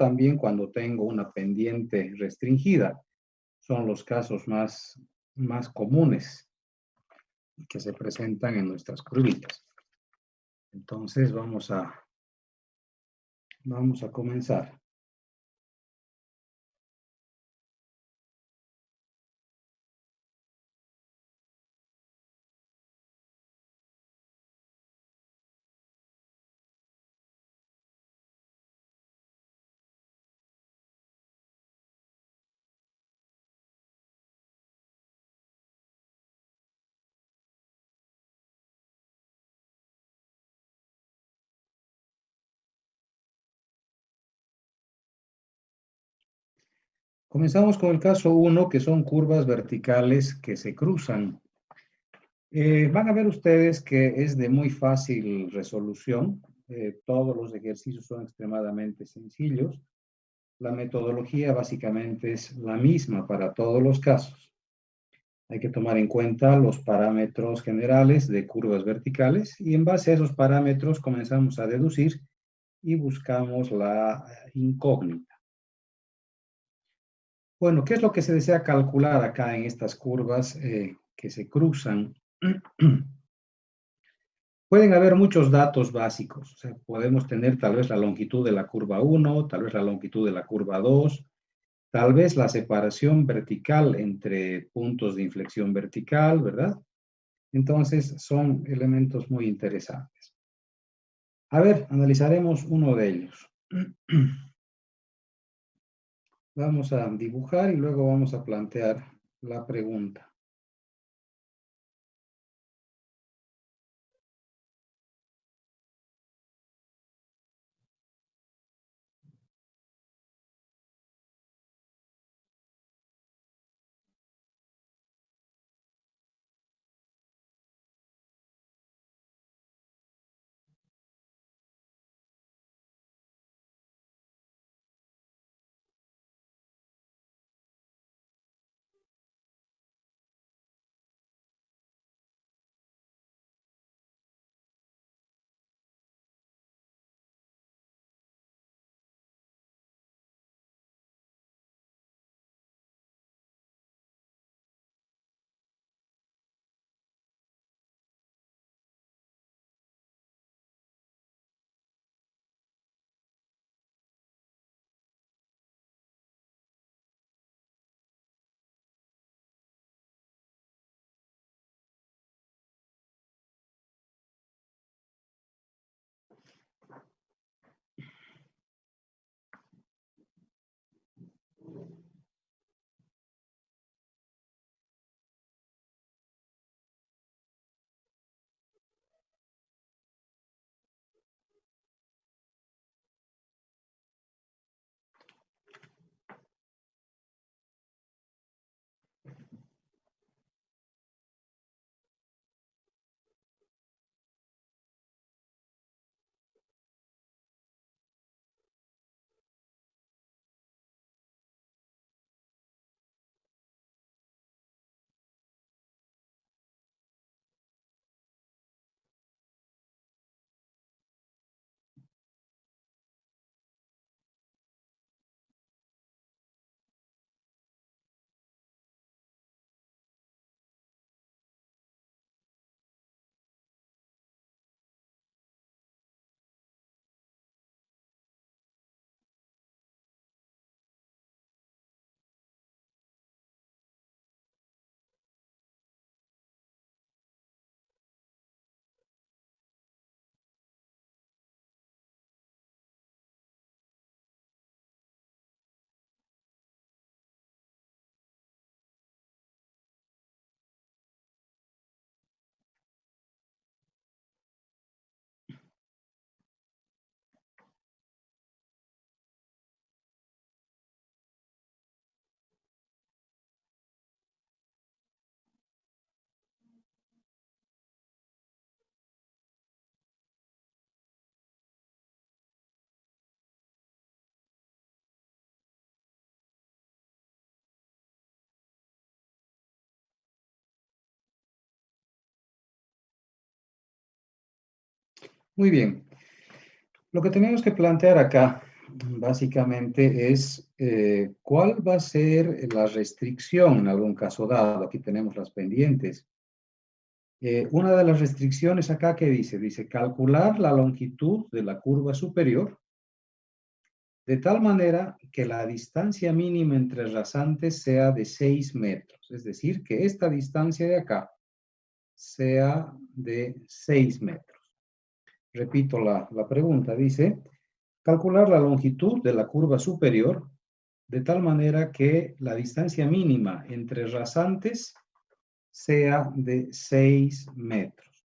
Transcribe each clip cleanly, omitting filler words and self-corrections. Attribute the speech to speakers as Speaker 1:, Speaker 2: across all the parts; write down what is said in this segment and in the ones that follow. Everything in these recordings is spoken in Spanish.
Speaker 1: también cuando tengo una pendiente restringida. Son los casos más comunes que se presentan en nuestras curvitas. Entonces vamos a comenzar. Comenzamos con el caso 1, que son curvas verticales que se cruzan. Van a ver ustedes que es de muy fácil resolución. Todos los ejercicios son extremadamente sencillos. La metodología básicamente es la misma para todos los casos. Hay que tomar en cuenta los parámetros generales de curvas verticales y en base a esos parámetros comenzamos a deducir y buscamos la incógnita. Bueno, ¿qué es lo que se desea calcular acá en estas curvas que se cruzan? Pueden haber muchos datos básicos. O sea, podemos tener tal vez la longitud de la curva 1, tal vez la longitud de la curva 2, tal vez la separación vertical entre puntos de inflexión vertical, ¿verdad? Entonces, son elementos muy interesantes. A ver, analizaremos uno de ellos. Vamos a dibujar y luego vamos a plantear la pregunta. Muy bien. Lo que tenemos que plantear acá básicamente es cuál va a ser la restricción en algún caso dado. Aquí tenemos las pendientes. Una de las restricciones acá que dice calcular la longitud de la curva superior de tal manera que la distancia mínima entre rasantes sea de 6 metros. Es decir, que esta distancia de acá sea de 6 metros. Repito la pregunta, dice, calcular la longitud de la curva superior de tal manera que la distancia mínima entre rasantes sea de 6 metros.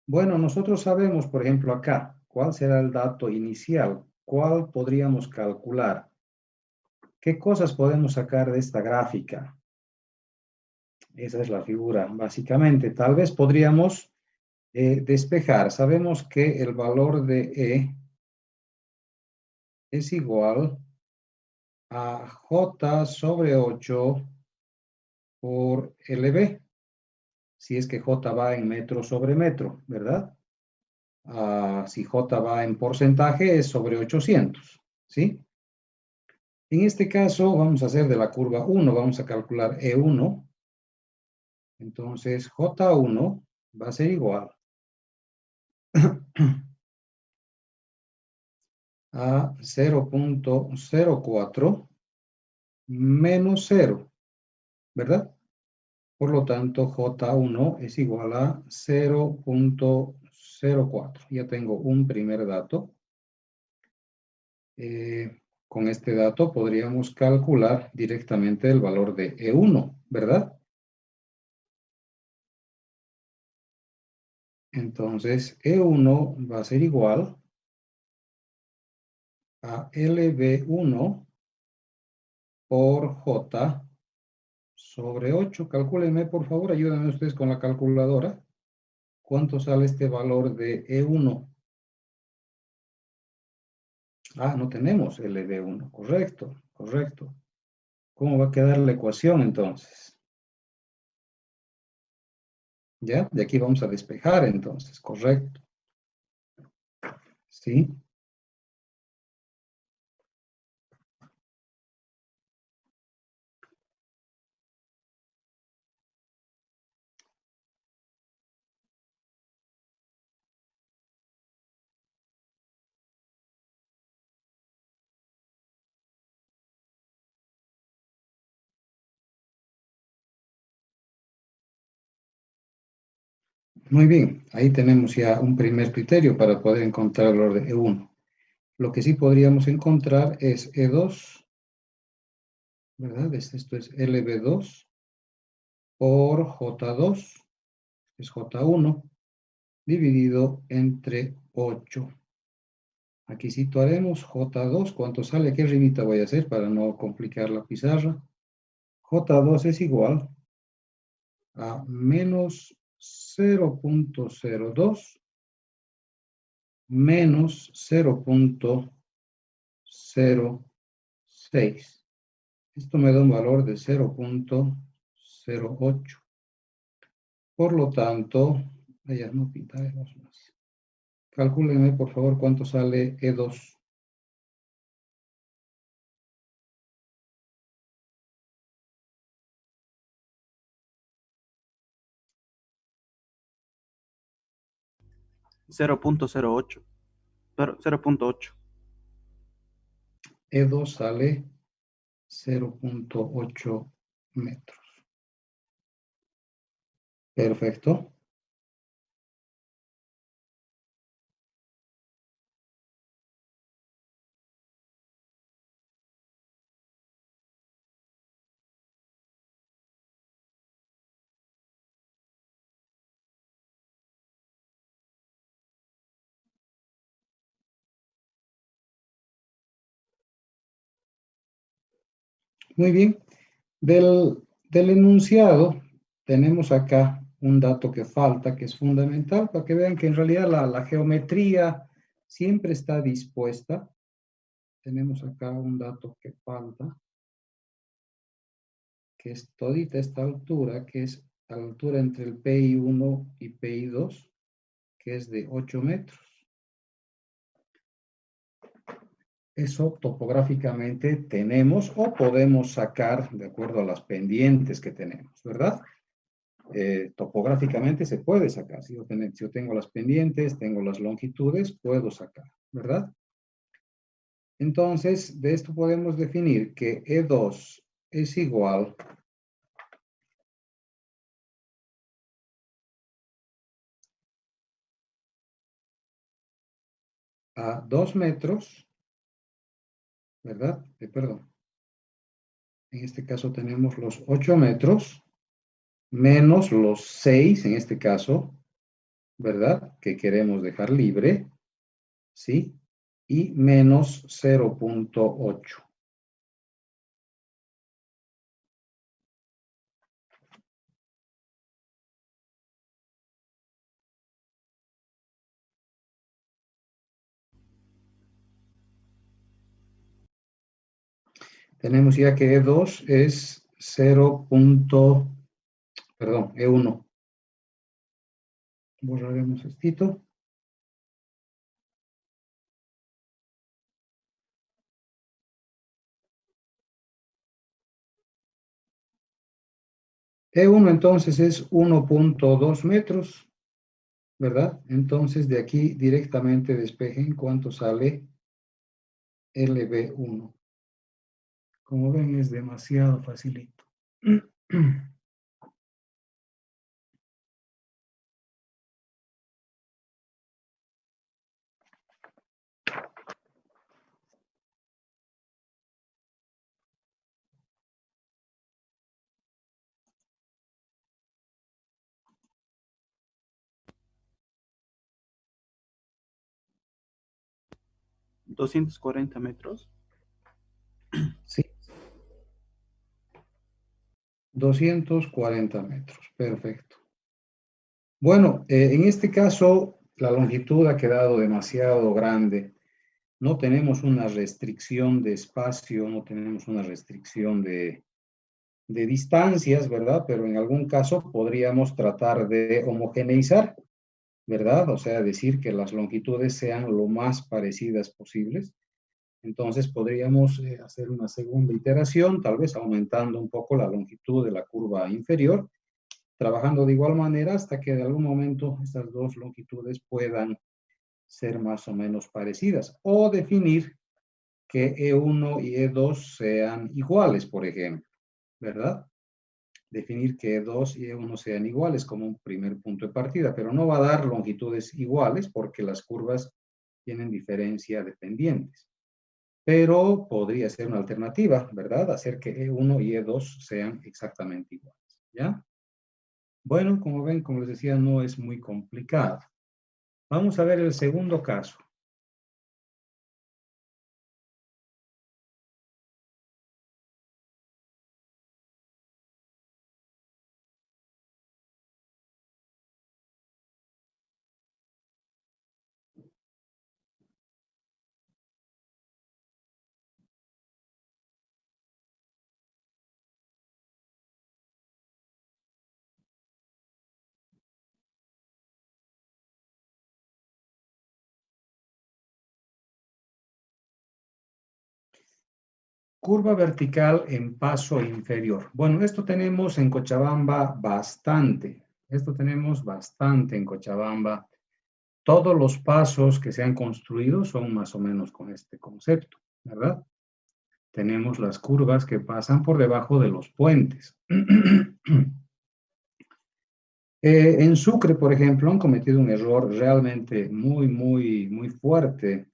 Speaker 1: Bueno, nosotros sabemos, por ejemplo, acá, cuál será el dato inicial, cuál podríamos calcular, qué cosas podemos sacar de esta gráfica. Esa es la figura, básicamente. Tal vez podríamos despejar. Sabemos que el valor de E es igual a J sobre 8 por LB, si es que J va en metro sobre metro, ¿verdad? Si J va en porcentaje es sobre 800, ¿sí? En este caso vamos a hacer de la curva 1, vamos a calcular E1. Entonces J1 va a ser igual a 0.04 menos 0, ¿verdad? Por lo tanto, J1 es igual a 0.04. Ya tengo un primer dato. Con este dato podríamos calcular directamente el valor de E1, ¿verdad? Entonces, E1 va a ser igual a LB1 por J sobre 8. Calcúlenme, por favor, ayúdenme ustedes con la calculadora. ¿Cuánto sale este valor de E1? No tenemos LB1. Correcto, correcto. ¿Cómo va a quedar la ecuación entonces? ¿Ya? De aquí vamos a despejar entonces, correcto. ¿Sí? Muy bien, ahí tenemos ya un primer criterio para poder encontrar el valor de E1. Lo que sí podríamos encontrar es E2, ¿verdad? Esto es LB2 por J2, es J1, dividido entre 8. Aquí situaremos J2, ¿cuánto sale? ¿Qué rimita voy a hacer para no complicar la pizarra? J2 es igual a menos 0.02 menos 0.06. Esto me da un valor de 0.08. Por lo tanto, ya no pintaremos más. Calcúlenme, por favor, cuánto sale E2.
Speaker 2: 0.08, pero 0.8.
Speaker 1: E2 sale 0.8 metros. Perfecto. Muy bien. Del enunciado tenemos acá un dato que falta, que es fundamental, para que vean que en realidad la geometría siempre está dispuesta. Tenemos acá un dato que falta, que es todita esta altura, que es a la altura entre el PI1 y PI2, que es de 8 metros. Eso topográficamente tenemos o podemos sacar de acuerdo a las pendientes que tenemos, ¿verdad? Topográficamente se puede sacar. Si yo tengo las pendientes, tengo las longitudes, puedo sacar, ¿verdad? Entonces, de esto podemos definir que E2 es igual a 2 metros, ¿verdad? Perdón. En este caso tenemos los 8 metros menos los 6, en este caso, ¿verdad? Que queremos dejar libre, ¿sí? Y menos 0.8. Tenemos ya que E2 es 0. Perdón, E1. Borraremos esto. E1 entonces es 1.2 metros, ¿verdad? Entonces de aquí directamente despejen cuánto sale LB1. Como ven es demasiado facilito.
Speaker 2: 240 metros.
Speaker 1: Sí, 240 metros, perfecto. Bueno, en este caso la longitud ha quedado demasiado grande. No tenemos una restricción de espacio, no tenemos una restricción de distancias, ¿verdad? Pero en algún caso podríamos tratar de homogeneizar, ¿verdad? O sea, decir que las longitudes sean lo más parecidas posibles. Entonces podríamos hacer una segunda iteración, tal vez aumentando un poco la longitud de la curva inferior, trabajando de igual manera hasta que de algún momento estas dos longitudes puedan ser más o menos parecidas. O definir que E1 y E2 sean iguales, por ejemplo, ¿verdad? Definir que E2 y E1 sean iguales como un primer punto de partida, pero no va a dar longitudes iguales porque las curvas tienen diferencia de pendientes. Pero podría ser una alternativa, ¿verdad? Hacer que E1 y E2 sean exactamente iguales, ¿ya? Bueno, como ven, como les decía, no es muy complicado. Vamos a ver el segundo caso. Curva vertical en paso inferior. Bueno, esto tenemos en Cochabamba bastante. Esto tenemos bastante en Cochabamba. Todos los pasos que se han construido son más o menos con este concepto, ¿verdad? Tenemos las curvas que pasan por debajo de los puentes. En Sucre, por ejemplo, han cometido un error realmente muy fuerte.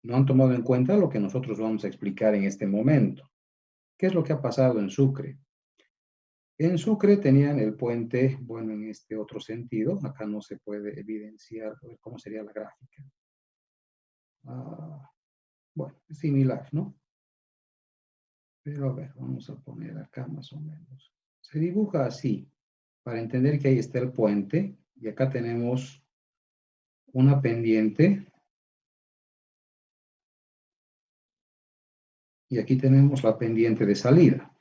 Speaker 1: No han tomado en cuenta lo que nosotros vamos a explicar en este momento. ¿Qué es lo que ha pasado en Sucre? En Sucre tenían el puente, bueno, en este otro sentido, acá no se puede evidenciar cómo sería la gráfica. Bueno, es similar, ¿no? Pero a ver, vamos a poner acá más o menos. Se dibuja así, para entender que ahí está el puente, y acá tenemos una pendiente, y aquí tenemos la pendiente de salida.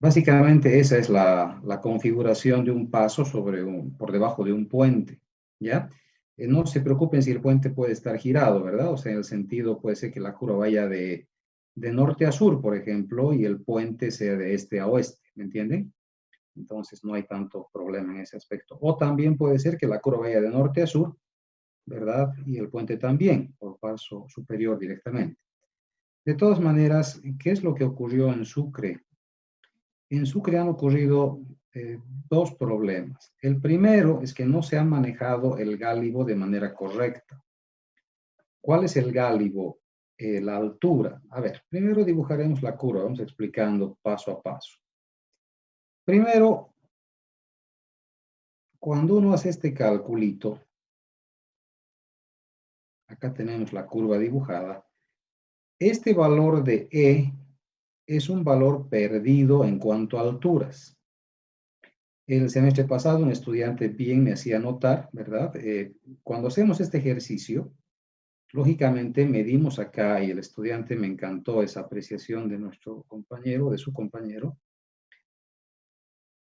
Speaker 1: Básicamente esa es la configuración de un paso por debajo de un puente, ¿ya? No se preocupen si el puente puede estar girado, ¿verdad? O sea, en el sentido puede ser que la curva vaya de norte a sur, por ejemplo, y el puente sea de este a oeste, ¿me entienden? Entonces no hay tanto problema en ese aspecto. O también puede ser que la curva vaya de norte a sur, ¿verdad? Y el puente también, por paso superior directamente. De todas maneras, ¿qué es lo que ocurrió en Sucre? En Sucre han ocurrido eh, dos problemas. El primero es que no se ha manejado el gálibo de manera correcta. ¿Cuál es el gálibo? La altura. A ver, primero dibujaremos la curva, vamos explicando paso a paso. Primero, cuando uno hace este calculito, acá tenemos la curva dibujada, este valor de E es un valor perdido en cuanto a alturas. El semestre pasado un estudiante bien me hacía notar, ¿verdad? Cuando hacemos este ejercicio, lógicamente medimos acá y el estudiante me encantó esa apreciación de nuestro compañero, de su compañero,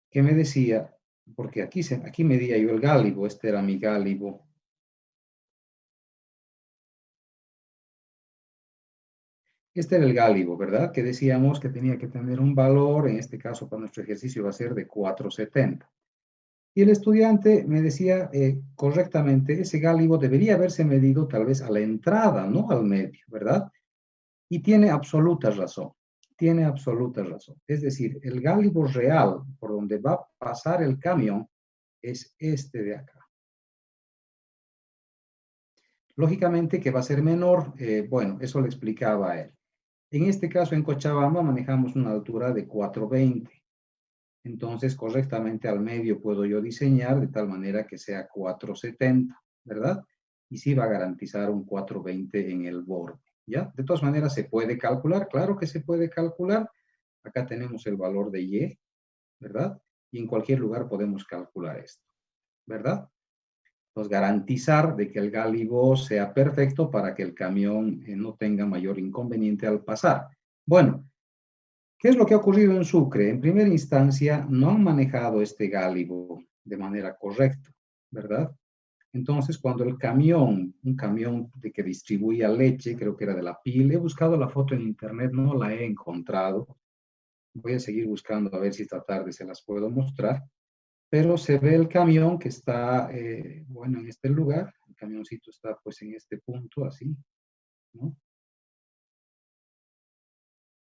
Speaker 1: que me decía, porque aquí medía yo el gálibo, este era mi gálibo. Este era el gálibo, ¿verdad? Que decíamos que tenía que tener un valor, en este caso para nuestro ejercicio va a ser de 470. Y el estudiante me decía correctamente, ese gálibo debería haberse medido tal vez a la entrada, no al medio, ¿verdad? Y tiene absoluta razón, tiene absoluta razón. Es decir, el gálibo real por donde va a pasar el camión es este de acá. Lógicamente que va a ser menor, bueno, eso le explicaba a él. En este caso, en Cochabamba manejamos una altura de 420. Entonces, correctamente al medio puedo yo diseñar de tal manera que sea 470, ¿verdad? Y sí va a garantizar un 420 en el borde, ¿ya? De todas maneras, se puede calcular, claro que se puede calcular. Acá tenemos el valor de Y, ¿verdad? Y en cualquier lugar podemos calcular esto, ¿verdad? Entonces, garantizar de que el gálibo sea perfecto para que el camión no tenga mayor inconveniente al pasar. Bueno, ¿qué es lo que ha ocurrido en Sucre? En primera instancia, no han manejado este gálibo de manera correcta, ¿verdad? Entonces, cuando el camión, un camión de que distribuía leche, creo que era de la PIL, he buscado la foto en internet, no la he encontrado. Voy a seguir buscando a ver si esta tarde se las puedo mostrar. Pero se ve el camión que está, bueno, en este lugar. El camioncito está pues en este punto, así, ¿no?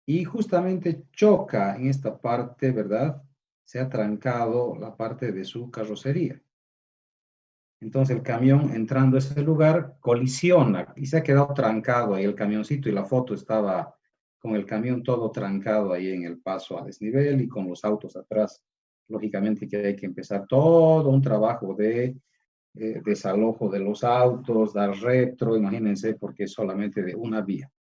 Speaker 1: Y justamente choca en esta parte, ¿verdad? Se ha trancado la parte de su carrocería. Entonces el camión entrando a ese lugar colisiona y se ha quedado trancado ahí el camioncito y la foto estaba con el camión todo trancado ahí en el paso a desnivel y con los autos atrás. Lógicamente que hay que empezar todo un trabajo de desalojo de los autos, dar retro, imagínense, porque es solamente de una vía.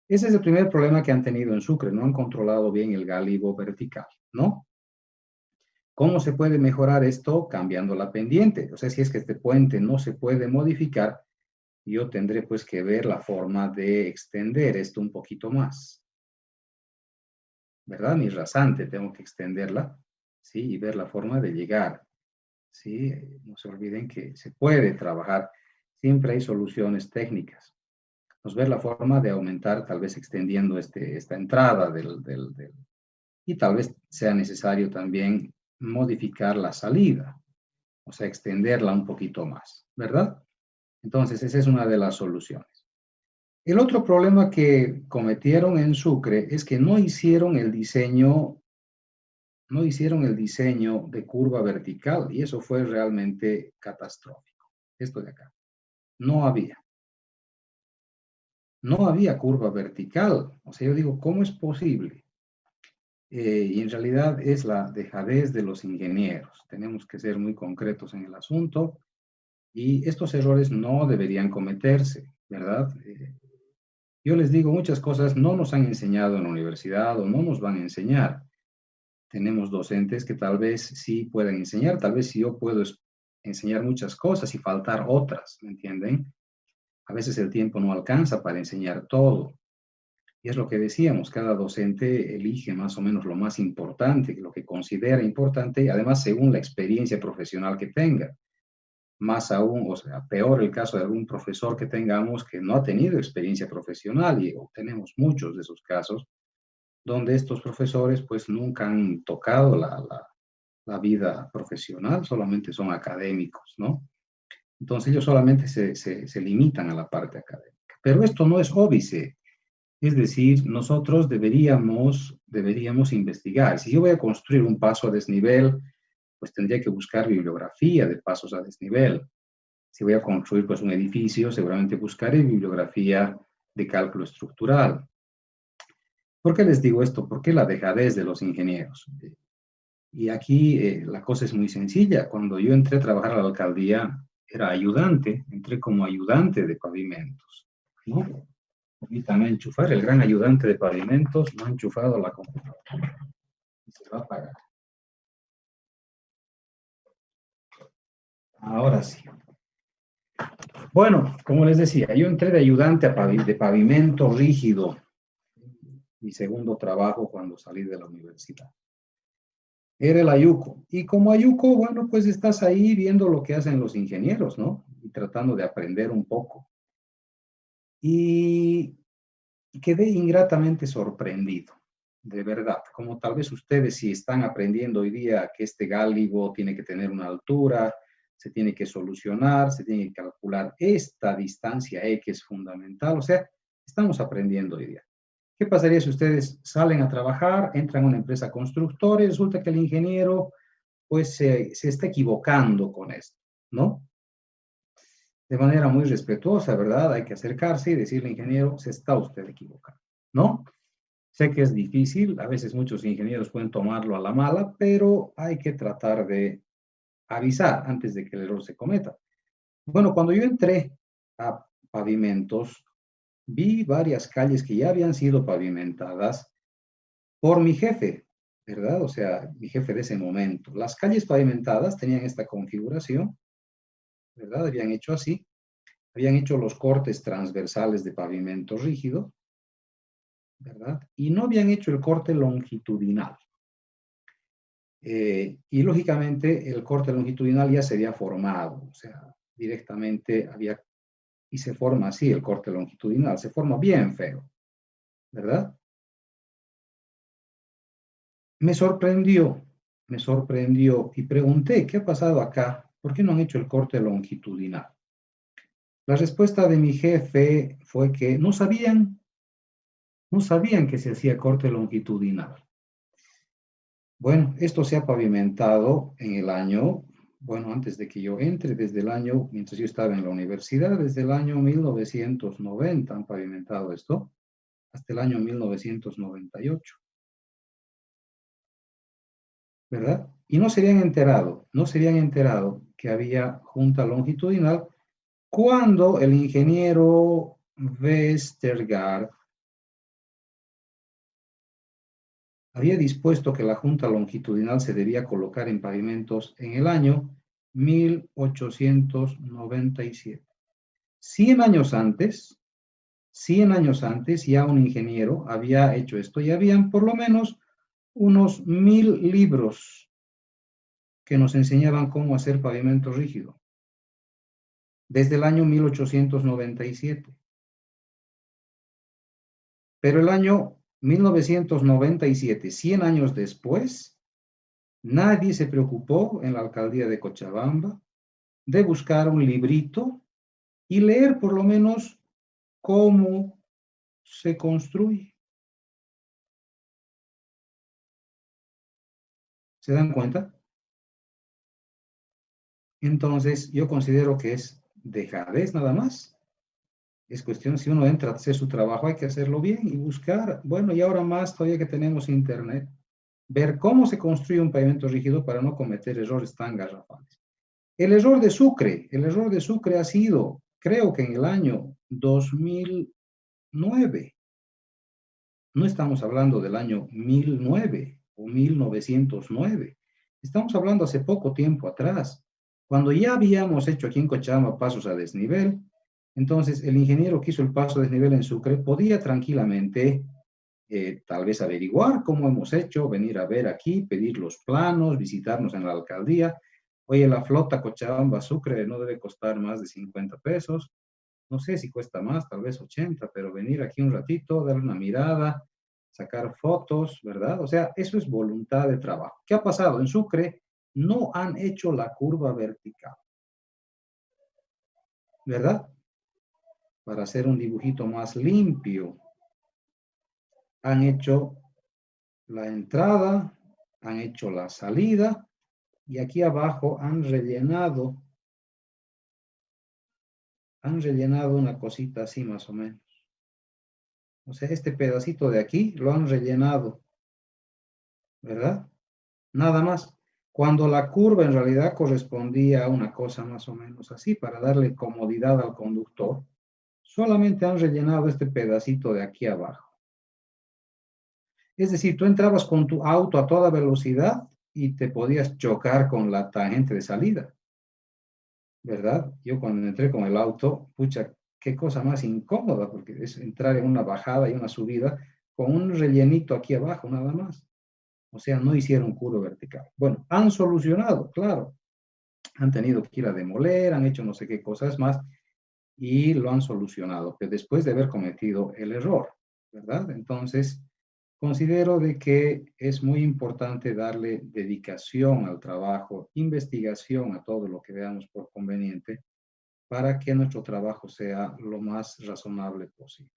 Speaker 1: Ese es el primer problema que han tenido en Sucre, no han controlado bien el gálibo vertical, ¿no? ¿Cómo se puede mejorar esto? Cambiando la pendiente. O sea, si es que este puente no se puede modificar, yo tendré pues que ver la forma de extender esto un poquito más, ¿verdad? Mi rasante tengo que extenderla, ¿sí? Y ver la forma de llegar, ¿sí? No se olviden que se puede trabajar, siempre hay soluciones técnicas. Nos ver la forma de aumentar, tal vez extendiendo esta entrada y tal vez sea necesario también modificar la salida, o sea, extenderla un poquito más, ¿verdad? Entonces, esa es una de las soluciones. El otro problema que cometieron en Sucre es que no hicieron el diseño de curva vertical y eso fue realmente catastrófico. Esto de acá. No había. No había curva vertical. O sea, yo digo, ¿cómo es posible? Y en realidad es la dejadez de los ingenieros. Tenemos que ser muy concretos en el asunto y estos errores no deberían cometerse, ¿verdad? Yo les digo, muchas cosas no nos han enseñado en la universidad o no nos van a enseñar. Tenemos docentes que tal vez sí puedan enseñar, tal vez sí yo puedo enseñar muchas cosas y faltar otras, ¿me entienden? A veces el tiempo no alcanza para enseñar todo. Y es lo que decíamos, cada docente elige más o menos lo más importante, lo que considera importante, además según la experiencia profesional que tenga. Más aún, o sea, peor el caso de algún profesor que tengamos que no ha tenido experiencia profesional, y tenemos muchos de esos casos, donde estos profesores pues nunca han tocado la vida profesional, solamente son académicos, ¿no? Entonces ellos solamente se limitan a la parte académica. Pero esto no es óbice, es decir, nosotros deberíamos investigar. Si yo voy a construir un paso a desnivel, pues tendría que buscar bibliografía de pasos a desnivel. Si voy a construir pues un edificio, seguramente buscaré bibliografía de cálculo estructural. ¿Por qué les digo esto? ¿Por qué la dejadez de los ingenieros? Y aquí la cosa es muy sencilla. Cuando yo entré a trabajar a la alcaldía, era ayudante, entré como ayudante de pavimentos, ¿no? Permítame enchufar, el gran ayudante de pavimentos no ha enchufado la computadora y se va a apagar. Ahora sí. Bueno, como les decía, yo entré de ayudante de pavimento rígido, mi segundo trabajo cuando salí de la universidad. Era el ayuco. Y como ayuco, bueno, pues estás ahí viendo lo que hacen los ingenieros, ¿no? Y tratando de aprender un poco. Y quedé ingratamente sorprendido, de verdad. Como tal vez ustedes si están aprendiendo hoy día que este gálibo tiene que tener una altura, se tiene que solucionar, se tiene que calcular esta distancia X fundamental. O sea, estamos aprendiendo hoy día. ¿Qué pasaría si ustedes salen a trabajar, entran a una empresa constructora y resulta que el ingeniero pues se está equivocando con esto, ¿no? De manera muy respetuosa, ¿verdad? Hay que acercarse y decirle, ingeniero, se está usted equivocando, ¿no? Sé que es difícil, a veces muchos ingenieros pueden tomarlo a la mala, pero hay que tratar de avisar antes de que el error se cometa. Bueno, cuando yo entré a pavimentos, vi varias calles que ya habían sido pavimentadas por mi jefe, ¿verdad? O sea, mi jefe de ese momento. Las calles pavimentadas tenían esta configuración, ¿verdad? Habían hecho así, habían hecho los cortes transversales de pavimento rígido, ¿verdad? Y no habían hecho el corte longitudinal. Y lógicamente el corte longitudinal ya se había formado, o sea, directamente había, y se forma así el corte longitudinal, se forma bien feo, ¿verdad? Me sorprendió, me sorprendió y pregunté, ¿qué ha pasado acá? ¿Por qué no han hecho el corte longitudinal? La respuesta de mi jefe fue que no sabían que se hacía corte longitudinal. Bueno, esto se ha pavimentado en el año, bueno, antes de que yo entre, desde el año, mientras yo estaba en la universidad, desde el año 1990 han pavimentado esto, hasta el año 1998, ¿verdad? Y no se habían enterado que había junta longitudinal cuando el ingeniero Westergaard había dispuesto que la junta longitudinal se debía colocar en pavimentos en el año 1897. 100 años antes, 100 años antes ya un ingeniero había hecho esto y habían por lo menos unos 1000 libros que nos enseñaban cómo hacer pavimento rígido, desde el año 1897. Pero el año 1997, 100 años después, nadie se preocupó en la alcaldía de Cochabamba de buscar un librito y leer por lo menos cómo se construye. ¿Se dan cuenta? Entonces, yo considero que es dejadez nada más. Es cuestión, si uno entra a hacer su trabajo, hay que hacerlo bien y buscar, bueno, y ahora más todavía que tenemos internet, ver cómo se construye un pavimento rígido para no cometer errores tan garrafales. El error de Sucre ha sido, creo que en el año 2009, no estamos hablando del año 1009 o 1909, estamos hablando hace poco tiempo atrás, cuando ya habíamos hecho aquí en Cochabamba pasos a desnivel, Entonces, el ingeniero que hizo el paso de desnivel en Sucre podía tranquilamente tal vez averiguar cómo hemos hecho, venir a ver aquí, pedir los planos, visitarnos en la alcaldía. Oye, la flota Cochabamba-Sucre no debe costar más de 50 pesos. No sé si cuesta más, tal vez 80, pero venir aquí un ratito, darle una mirada, sacar fotos, ¿verdad? O sea, eso es voluntad de trabajo. ¿Qué ha pasado? En Sucre no han hecho la curva vertical, ¿verdad? Para hacer un dibujito más limpio. Han hecho la entrada, han hecho la salida y aquí abajo han rellenado una cosita así más o menos. O sea, este pedacito de aquí lo han rellenado, ¿verdad? Nada más. Cuando la curva en realidad correspondía a una cosa más o menos así, para darle comodidad al conductor, solamente han rellenado este pedacito de aquí abajo. Es decir, tú entrabas con tu auto a toda velocidad y te podías chocar con la tangente de salida, ¿verdad? Yo cuando entré con el auto, pucha, qué cosa más incómoda, porque es entrar en una bajada y una subida con un rellenito aquí abajo, nada más. O sea, no hicieron curva vertical. Bueno, han solucionado, claro. Han tenido que ir a demoler, han hecho no sé qué cosas más y lo han solucionado, pero después de haber cometido el error, ¿verdad? Entonces, considero de que es muy importante darle dedicación al trabajo, investigación a todo lo que veamos por conveniente para que nuestro trabajo sea lo más razonable posible.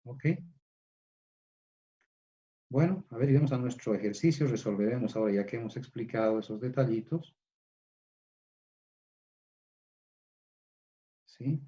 Speaker 1: ¿Ok? Bueno, a ver, iremos a nuestro ejercicio, resolveremos ahora ya que hemos explicado esos detallitos. ¿Sí?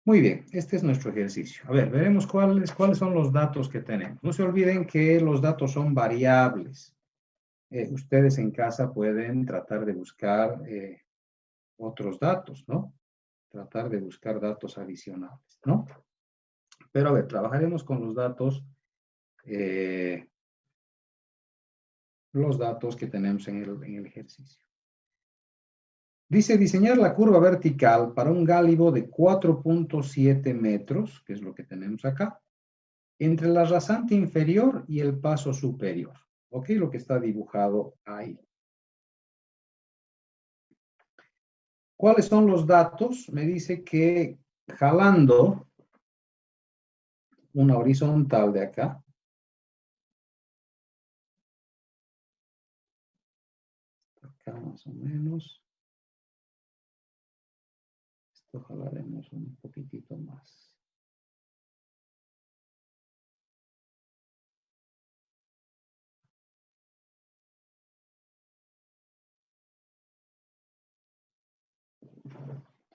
Speaker 1: Muy bien, este es nuestro ejercicio. A ver, veremos cuáles son los datos que tenemos. No se olviden que los datos son variables. Ustedes en casa pueden tratar de buscar otros datos, ¿no? Tratar de buscar datos adicionales, ¿no? Pero a ver, trabajaremos con los datos que tenemos en el ejercicio. Dice diseñar la curva vertical para un gálibo de 4.7 metros, que es lo que tenemos acá, entre la rasante inferior y el paso superior. ¿Ok? Lo que está dibujado ahí. ¿Cuáles son los datos? Me dice que jalando una horizontal de acá, acá más o menos, esto jalaremos un poquitito más.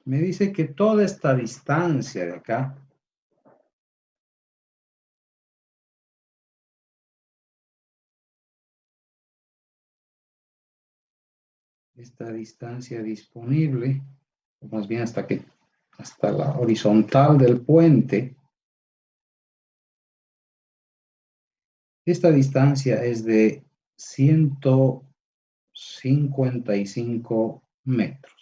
Speaker 1: Me dice que toda esta distancia de acá, esta distancia disponible, o más bien hasta la horizontal del puente, esta distancia es de 155 metros.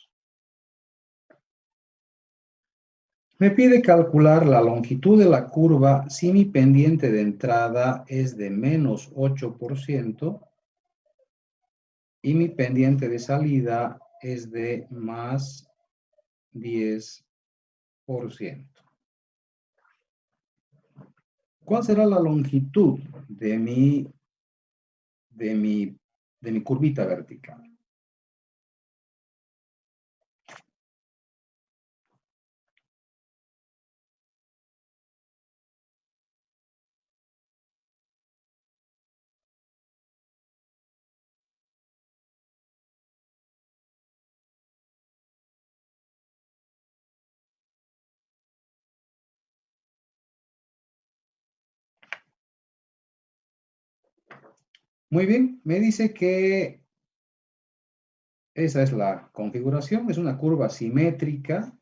Speaker 1: Me pide calcular la longitud de la curva si mi pendiente de entrada es de menos 8% y mi pendiente de salida es de más 10%. ¿Cuál será la longitud de mi, de mi curvita vertical? Muy bien, me dice que Esa es la configuración, es una curva simétrica.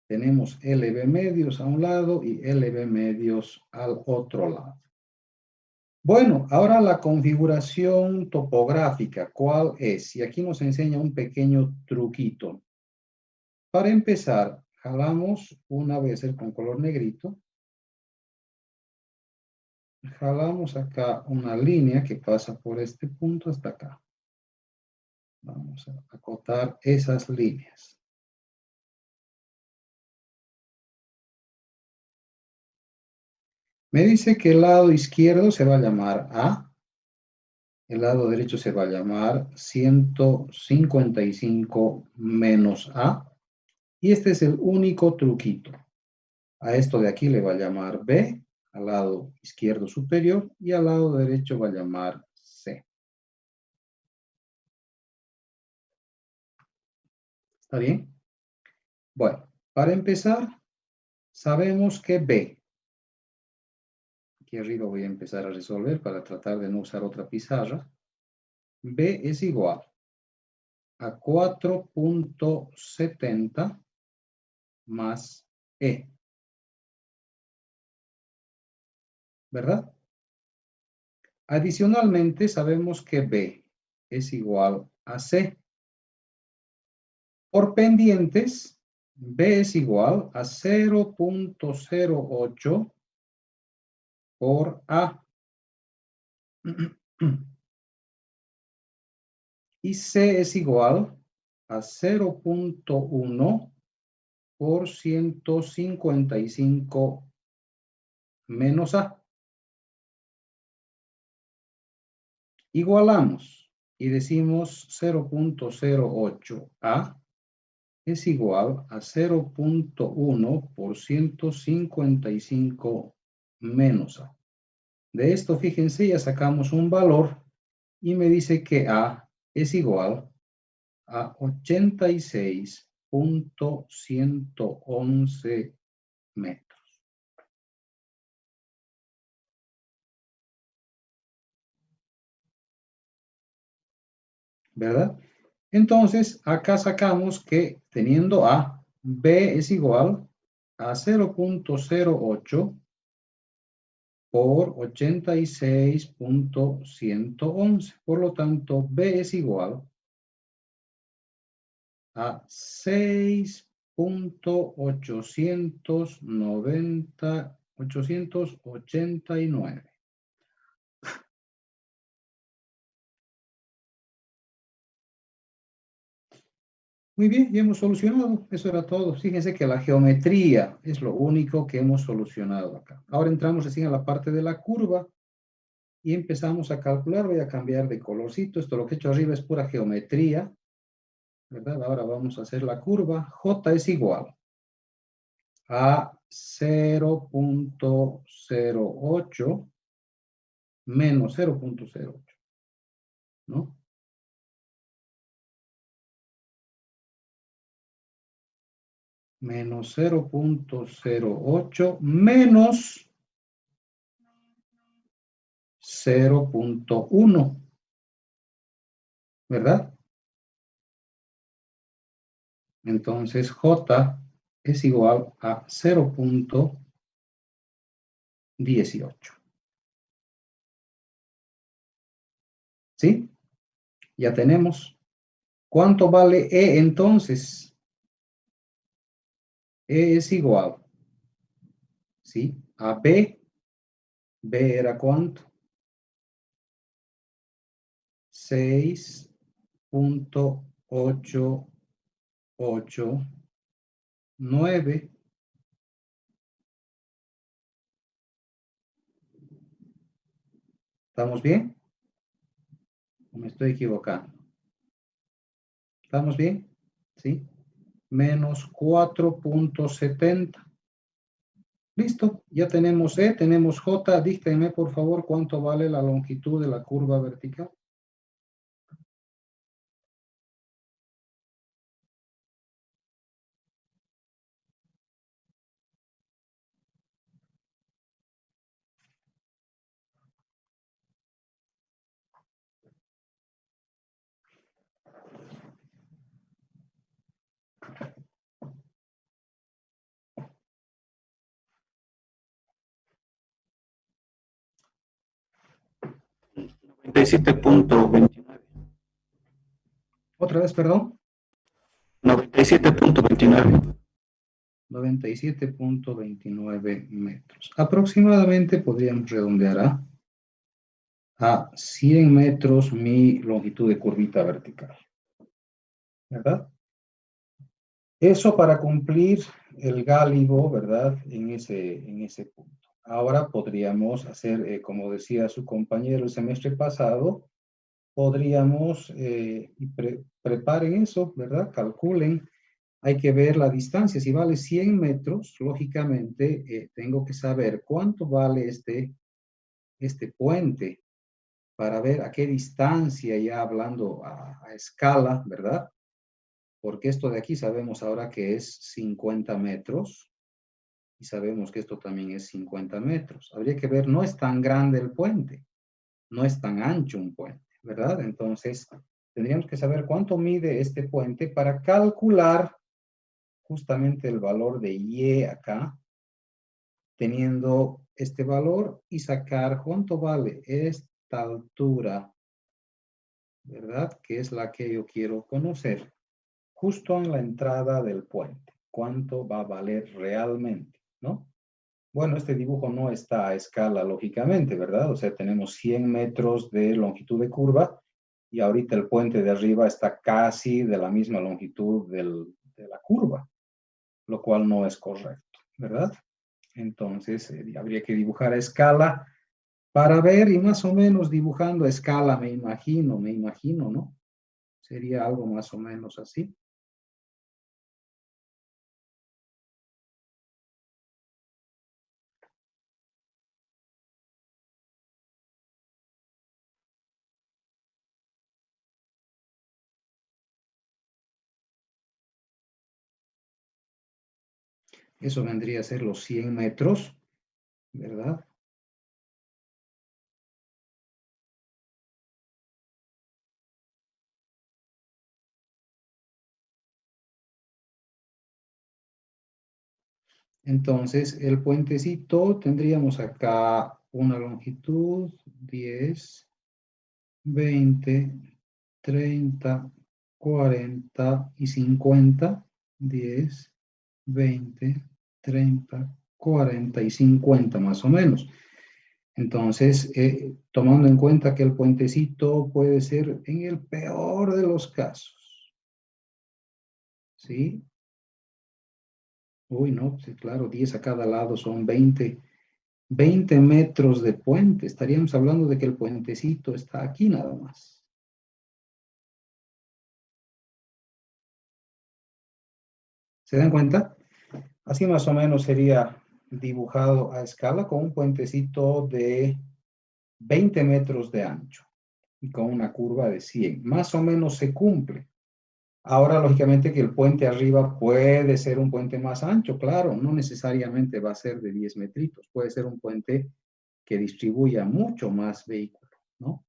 Speaker 1: Tenemos LB medios a un lado y LB medios al otro lado. Bueno, ahora la configuración topográfica, ¿cuál es? Y aquí nos enseña un pequeño truquito. Para empezar, jalamos una, voy a hacer con color negrito. Jalamos acá una línea que pasa por este punto hasta acá. Vamos a acotar esas líneas. Me dice que el lado izquierdo se va a llamar A, el lado derecho se va a llamar 155 menos A, y este es el único truquito. A esto de aquí le va a llamar B, al lado izquierdo superior, y al lado derecho va a llamar C. ¿Está bien? Bueno, para empezar, sabemos que B, aquí arriba voy a empezar a resolver para tratar de no usar otra pizarra, B es igual a 4.70 más E, ¿verdad? Adicionalmente, sabemos que B es igual a C. Por pendientes, B es igual a 0.08 por A. Y C es igual a 0.1 por 155 menos A. Igualamos y decimos 0.08A es igual a 0.1 por 155 menos A. De esto, fíjense, ya sacamos un valor y me dice que A es igual a 86.111 metros. ¿Verdad? Entonces, acá sacamos que teniendo A, B es igual a 0.08 por 86.111. Por lo tanto, B es igual a 6.889. Muy bien, ya hemos solucionado. Eso era todo. Fíjense que la geometría es lo único que hemos solucionado acá. Ahora entramos recién a la parte de la curva y empezamos a calcular. Voy a cambiar de colorcito. Esto lo que he hecho arriba es pura geometría, ¿verdad? Ahora vamos a hacer la curva. J es igual a 0.08 menos 0.08, ¿no? Menos 0.08 menos 0.1, ¿verdad? Entonces J es igual a 0.18. ¿Sí? Ya tenemos. ¿Cuánto vale E entonces? E es igual, ¿sí? A B. B era ¿cuánto? 6.889. ¿Estamos bien? ¿O me estoy equivocando? ¿Estamos bien? ¿Sí? Menos 4.70. Listo, ya tenemos E, tenemos J. Díctenme, por favor, cuánto vale la longitud de la curva vertical.
Speaker 2: 97.29.
Speaker 1: Otra vez, perdón.
Speaker 2: 97.29.
Speaker 1: 97.29 metros. Aproximadamente podríamos redondear a 100 metros mi longitud de curvita vertical. ¿Verdad? Eso para cumplir el gálibo, ¿verdad? En ese punto. Ahora podríamos hacer, como decía su compañero el semestre pasado, podríamos, preparen eso, ¿verdad? Calculen. Hay que ver la distancia. Si vale 100 metros, lógicamente tengo que saber cuánto vale este puente para ver a qué distancia, ya hablando a escala, ¿verdad? Porque esto de aquí sabemos ahora que es 50 metros y sabemos que esto también es 50 metros. Habría que ver, no es tan grande el puente, no es tan ancho un puente, ¿verdad? Entonces, tendríamos que saber cuánto mide este puente para calcular justamente el valor de Y acá, teniendo este valor y sacar cuánto vale esta altura, ¿verdad? Que es la que yo quiero conocer, justo en la entrada del puente. ¿Cuánto va a valer realmente, no? Bueno, este dibujo no está a escala, lógicamente, ¿verdad? O sea, tenemos 100 metros de longitud de curva y ahorita el puente de arriba está casi de la misma longitud de la curva, lo cual no es correcto, ¿verdad? Entonces, habría que dibujar a escala para ver, y más o menos dibujando a escala, me imagino, ¿no? Sería algo más o menos así. Eso vendría a ser los 100 metros, ¿verdad? Entonces, el puentecito tendríamos acá una longitud 10, 20, 30, 40 y 50. 10, 20, 30, 40 y 50 más o menos. Entonces, tomando en cuenta que el puentecito puede ser en el peor de los casos, ¿sí? Uy, no, sí, claro, 10 a cada lado son 20 metros de puente. Estaríamos hablando de que el puentecito está aquí nada más. ¿Se dan cuenta? Así más o menos sería dibujado a escala con un puentecito de 20 metros de ancho y con una curva de 100. Más o menos se cumple. Ahora, lógicamente, que el puente arriba puede ser un puente más ancho, claro, no necesariamente va a ser de 10 metritos, puede ser un puente que distribuya mucho más vehículos, ¿no?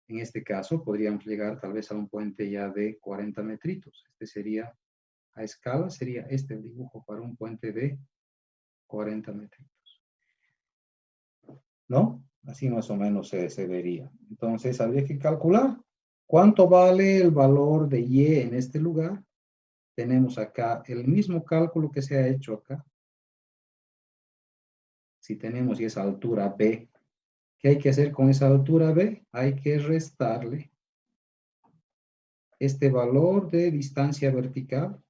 Speaker 1: En este caso, podríamos llegar tal vez a un puente ya de 40 metritos. Este sería, a escala, sería este el dibujo para un puente de 40 metritos, ¿no? Así más o menos se vería. Entonces, habría que calcular cuánto vale el valor de Y en este lugar. Tenemos acá el mismo cálculo que se ha hecho acá. Si tenemos y esa altura B, ¿qué hay que hacer con esa altura B? Hay que restarle este valor de distancia vertical.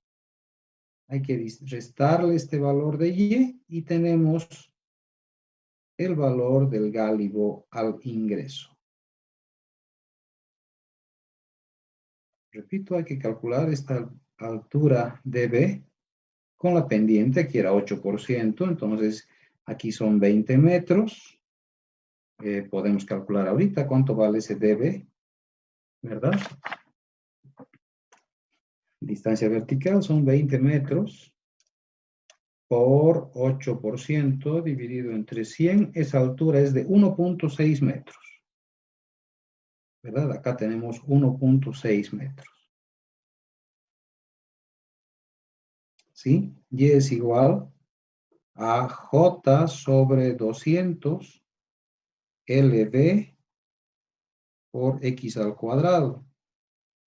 Speaker 1: Hay que restarle este valor de Y tenemos el valor del gálibo al ingreso. Repito, hay que calcular esta altura de B con la pendiente, que era 8%, entonces aquí son 20 metros. Podemos calcular ahorita cuánto vale ese dB, ¿verdad? Distancia vertical son 20 metros por 8% dividido entre 100. Esa altura es de 1.6 metros, ¿verdad? Acá tenemos 1.6 metros. ¿Sí? Y es igual a J sobre 200 LB por x al cuadrado.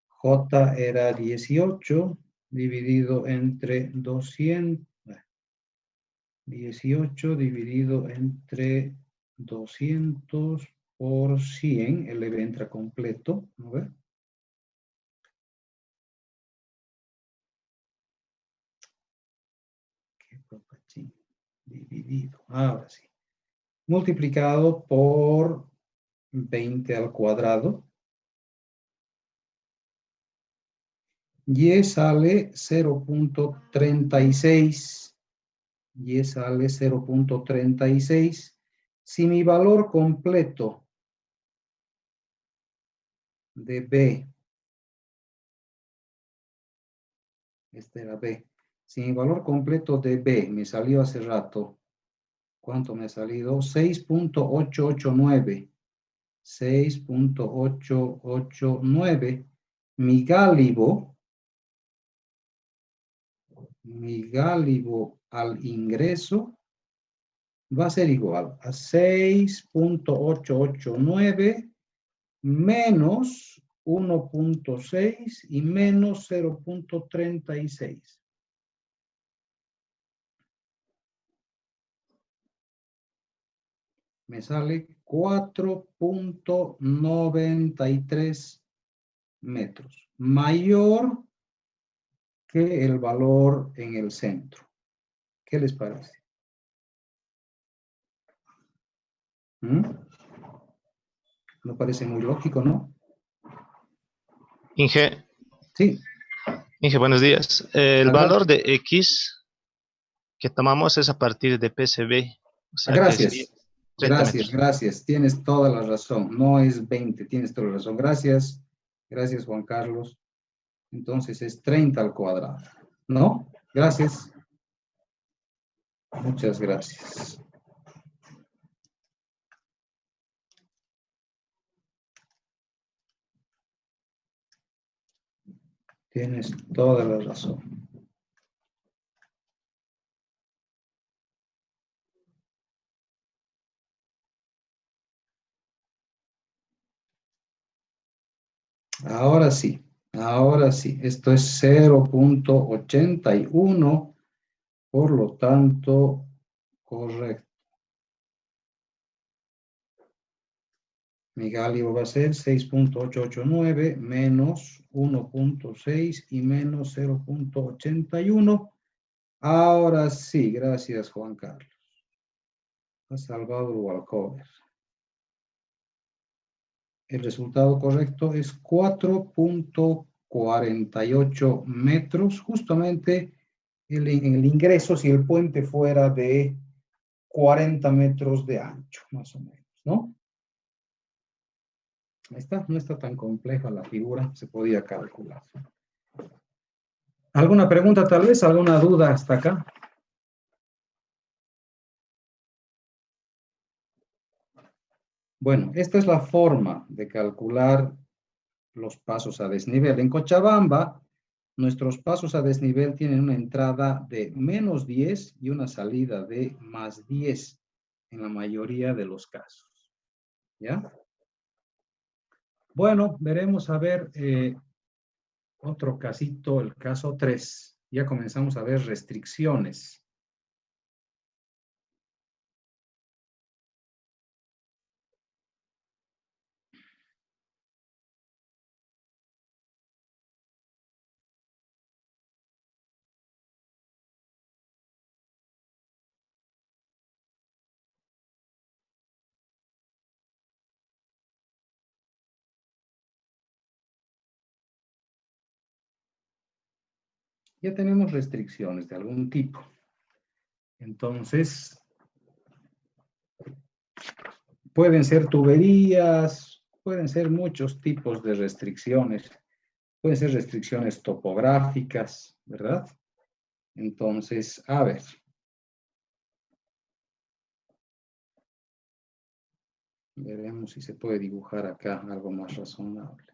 Speaker 1: J era 18 dividido entre 200. 18 dividido entre 200 por 100. El EB entra completo. A ver. ¿Qué papachín? Dividido. Ahora sí. Multiplicado por 20 al cuadrado. Y sale 0.36. Y sale 0.36. Si mi valor completo de B, este era B, si mi valor completo de B me salió hace rato, ¿cuánto me ha salido? 6.889. 6.889. Mi gálibo al ingreso va a ser igual a 6.889 menos 1.6 y menos 0.36. Me sale 4.93 metros. Mayor que el valor en el centro. ¿Qué les parece? No parece muy lógico, ¿no?
Speaker 3: Inge,
Speaker 1: Sí.
Speaker 3: Inge, buenos días. El
Speaker 1: Adelante.
Speaker 3: valor de X que tomamos es a partir de PCB, o sea que sería
Speaker 1: Gracias.
Speaker 3: 30
Speaker 1: Gracias,
Speaker 3: metros.
Speaker 1: gracias. Tienes toda la razón. No es 20, tienes toda la razón. Gracias. Gracias, Juan Carlos. Entonces es 30 al cuadrado. ¿No? Gracias. Muchas gracias. Tienes toda la razón. Ahora sí, ahora sí. Esto es 0.81, por lo tanto, correcto. Mi gálibo va a ser 6.889 menos 1.6 y menos 0.81. Ahora sí, gracias Juan Carlos. Ha salvado el walkover. El resultado correcto es 4.48 metros, justamente en el ingreso si el puente fuera de 40 metros de ancho, más o menos, ¿no? Ahí está, no está tan compleja la figura, se podía calcular. ¿Alguna pregunta tal vez? ¿Alguna duda hasta acá? Bueno, esta es la forma de calcular los pasos a desnivel. En Cochabamba, nuestros pasos a desnivel tienen una entrada de menos 10 y una salida de más 10 en la mayoría de los casos. ¿Ya? Bueno, veremos a ver otro casito, el caso 3. Ya comenzamos a ver restricciones. Ya tenemos restricciones de algún tipo. Entonces, pueden ser tuberías, pueden ser muchos tipos de restricciones. Pueden ser restricciones topográficas, ¿verdad? Entonces, a ver. Veremos si se puede dibujar acá algo más razonable.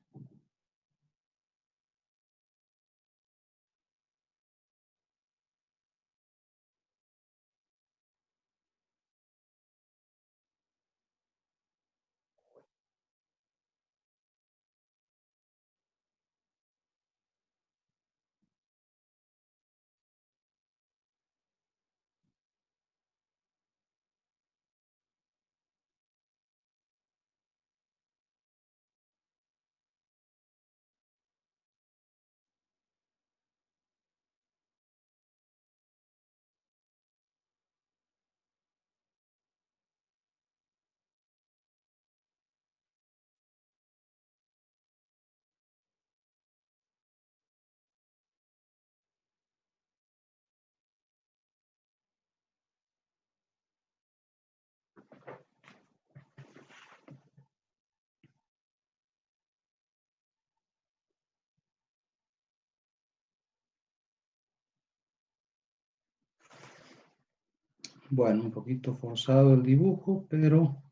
Speaker 1: Bueno, un poquito forzado el dibujo, pero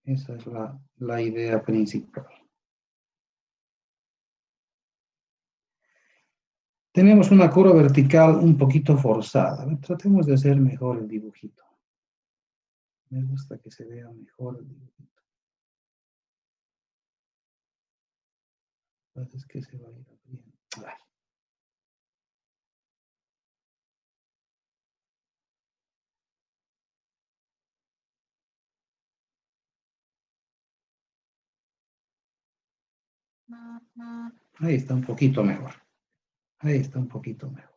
Speaker 1: esa es la idea principal. Tenemos una curva vertical un poquito forzada. A ver, tratemos de hacer mejor el dibujito. Me gusta que se vea mejor el dibujito. Entonces, ¿qué se va a ir abriendo? Ay. Ahí está un poquito mejor. Ahí está un poquito mejor.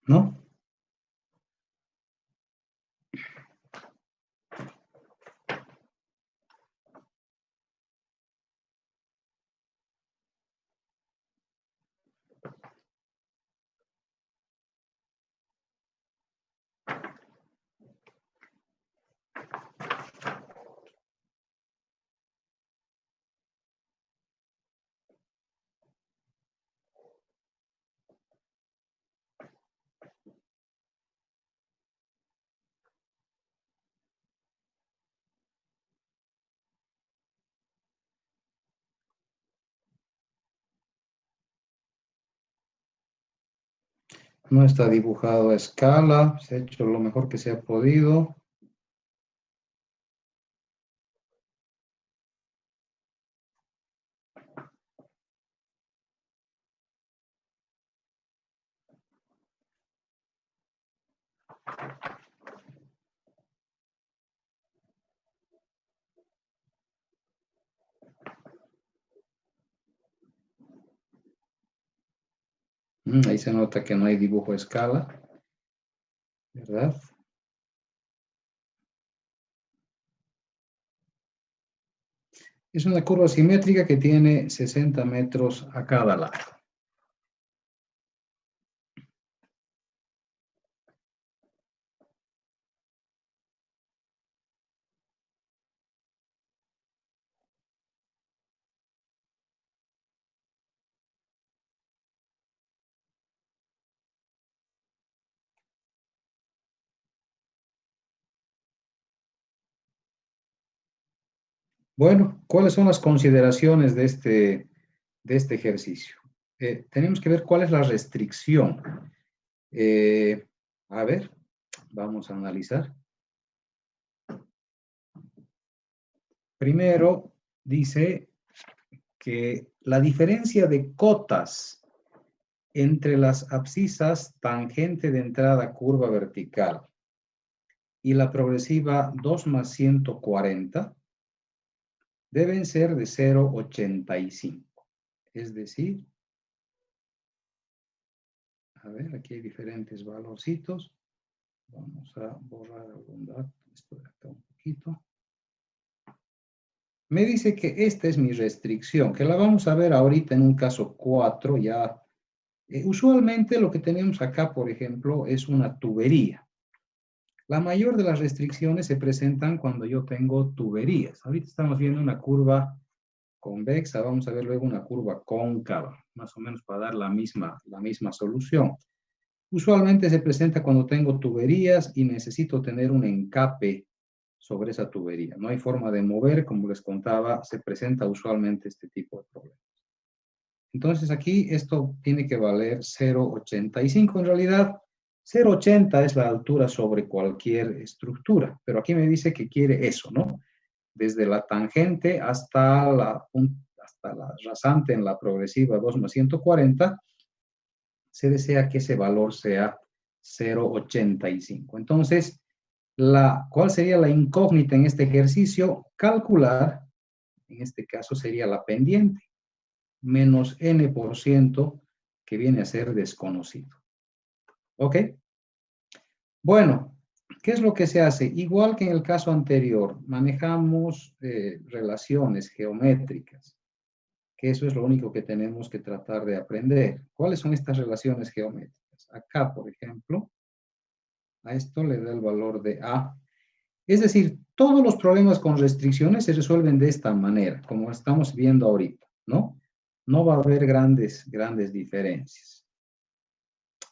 Speaker 1: ¿No? No está dibujado a escala. Se ha hecho lo mejor que se ha podido. Ahí se nota que no hay dibujo a escala, ¿verdad? Es una curva simétrica que tiene 60 metros a cada lado. Bueno, ¿cuáles son las consideraciones de este ejercicio? Tenemos que ver cuál es la restricción. A ver, vamos a analizar. Primero, dice que la diferencia de cotas entre las abscisas tangente de entrada curva vertical y la progresiva 2 más 140 deben ser de 0,85. Es decir, a ver, aquí hay diferentes valorcitos. Vamos a borrar algún dato. Esto de acá un poquito. Me dice que esta es mi restricción, que la vamos a ver ahorita en un caso 4 ya. Usualmente lo que tenemos acá, por ejemplo, es una tubería. La mayor de las restricciones se presentan cuando yo tengo tuberías. Ahorita estamos viendo una curva convexa, vamos a ver luego una curva cóncava, más o menos para dar la misma solución. Usualmente se presenta cuando tengo tuberías y necesito tener un encape sobre esa tubería. No hay forma de mover, como les contaba, se presenta usualmente este tipo de problemas. Entonces aquí esto tiene que valer 0,85. En realidad, 0,80 es la altura sobre cualquier estructura, pero aquí me dice que quiere eso, ¿no? Desde la tangente hasta la rasante en la progresiva 2 más 140, se desea que ese valor sea 0,85. Entonces, ¿cuál sería la incógnita en este ejercicio? Calcular, en este caso sería la pendiente, menos n% que viene a ser desconocido. ¿Ok? Bueno, ¿qué es lo que se hace? Igual que en el caso anterior, manejamos relaciones geométricas, que eso es lo único que tenemos que tratar de aprender. ¿Cuáles son estas relaciones geométricas? Acá, por ejemplo, a esto le da el valor de A. Es decir, todos los problemas con restricciones se resuelven de esta manera, como estamos viendo ahorita, ¿no? No va a haber grandes diferencias.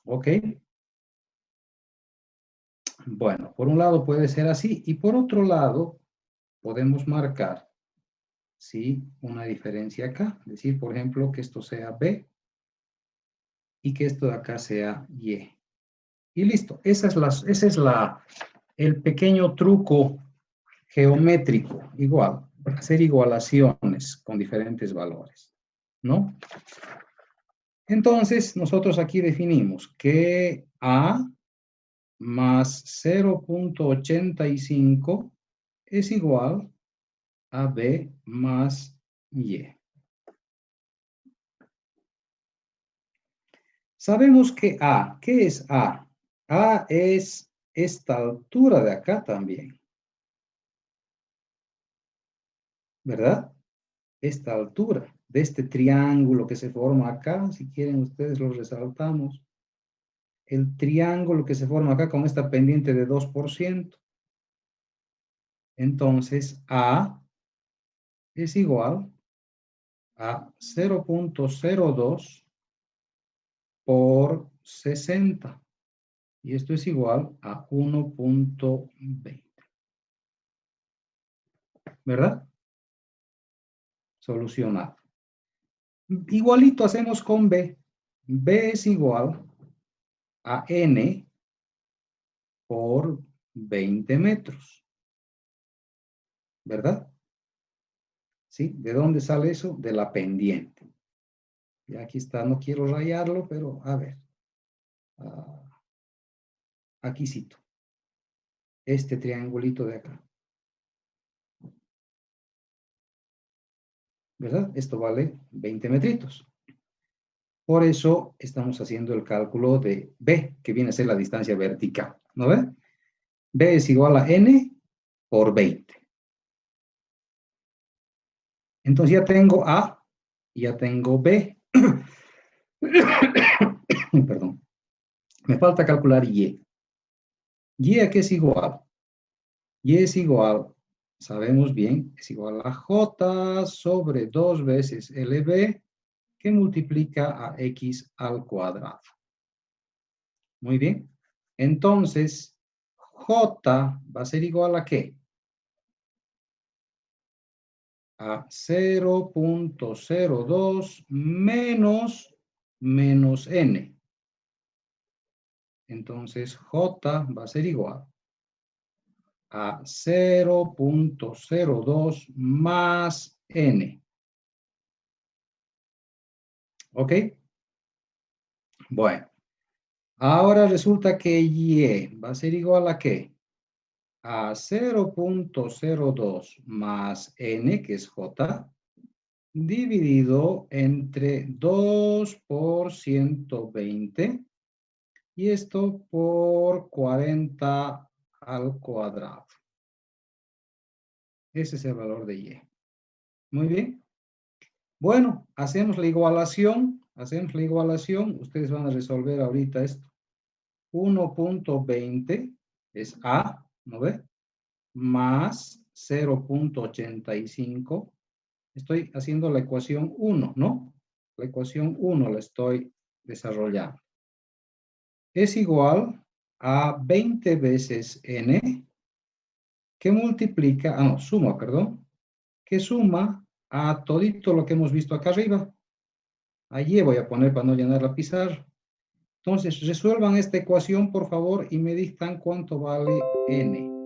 Speaker 1: ¿Ok? Bueno, por un lado puede ser así y por otro lado podemos marcar, ¿sí?, una diferencia acá. Decir, por ejemplo, que esto sea B y que esto de acá sea Y. Y listo. El pequeño truco geométrico. Igual, hacer igualaciones con diferentes valores, ¿no? Entonces, nosotros aquí definimos que A más 0,85 es igual a B más Y. Sabemos que A, ¿qué es A? A es esta altura de acá también, ¿verdad? Esta altura de este triángulo que se forma acá, si quieren ustedes lo resaltamos. El triángulo que se forma acá con esta pendiente de 2%. Entonces, A es igual a 0,02 por 60. Y esto es igual a 1,20. ¿Verdad? Solucionado. Igualito hacemos con B. B es igual a N por 20 metros. ¿Verdad? ¿Sí? ¿De dónde sale eso? De la pendiente. Y aquí está, no quiero rayarlo, pero a ver. Aquí cito. Este triangulito de acá. ¿Verdad? Esto vale 20 metritos. Por eso estamos haciendo el cálculo de B, que viene a ser la distancia vertical. ¿No ve? B es igual a N por 20. Entonces ya tengo A y ya tengo B. Perdón. Me falta calcular Y. ¿Y a qué es igual? Y es igual, sabemos bien, es igual a J sobre 2 veces LB que multiplica a X al cuadrado. Muy bien. Entonces, J va a ser igual a ¿qué? A 0,02 menos N. Entonces, J va a ser igual a 0,02 más N. ¿Ok? Bueno, ahora resulta que Y va a ser igual a ¿qué? A 0,02 más N, que es J, dividido entre 2 por 120 y esto por 40 al cuadrado. Ese es el valor de Y. Muy bien. Bueno, hacemos la igualación. Hacemos la igualación. Ustedes van a resolver ahorita esto. 1,20 es A, ¿no ve? Más 0,85. Estoy haciendo la ecuación 1, ¿no? La ecuación 1 la estoy desarrollando. Es igual a 20 veces N, que multiplica, no, suma, perdón, que suma a todito lo que hemos visto acá arriba. Allí voy a poner para no llenar la pizarra. Entonces, resuelvan esta ecuación, por favor, y me dictan cuánto vale N.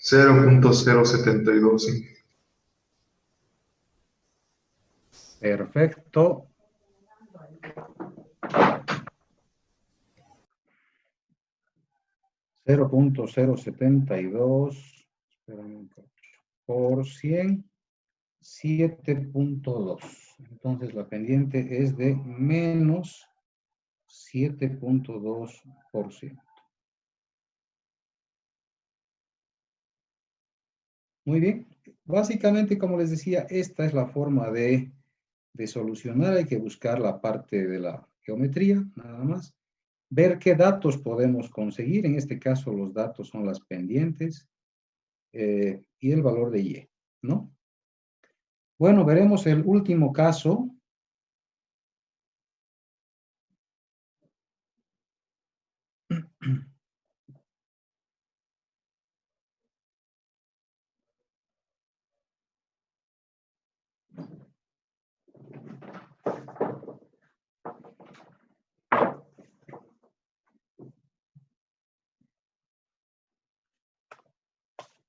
Speaker 4: 0.072.
Speaker 1: Perfecto. $0.072 por 100, 7.2. Entonces la pendiente es de menos 7.2%. Muy bien. Básicamente, como les decía, esta es la forma de solucionar. Hay que buscar la parte de la geometría, nada más. Ver qué datos podemos conseguir. En este caso, los datos son las pendientes y el valor de Y, ¿no? Bueno, veremos el último caso.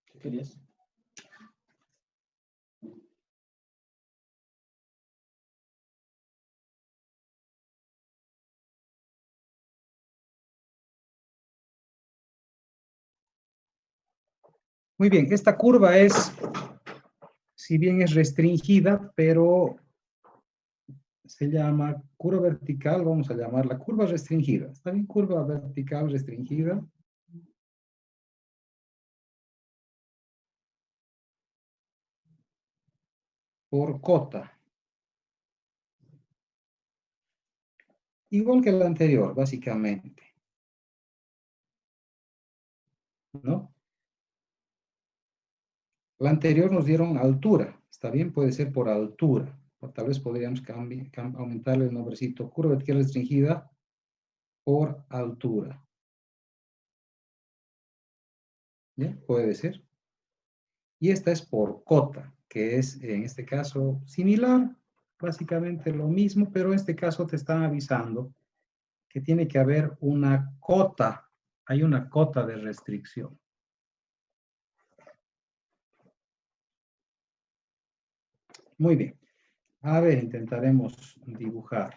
Speaker 1: ¿Qué querías? Muy bien, esta curva es, si bien es restringida, pero se llama curva vertical, vamos a llamarla curva restringida. ¿Está bien? Curva vertical restringida. Por cota. Igual que la anterior, básicamente. ¿No? La anterior nos dieron altura. Está bien, puede ser por altura. O tal vez podríamos aumentarle el nombrecito. Curva vertical restringida por altura. ¿Ya? Puede ser. Y esta es por cota, que es en este caso similar, básicamente lo mismo, pero en este caso te están avisando que tiene que haber una cota, hay una cota de restricción. Muy bien. A ver, intentaremos dibujar.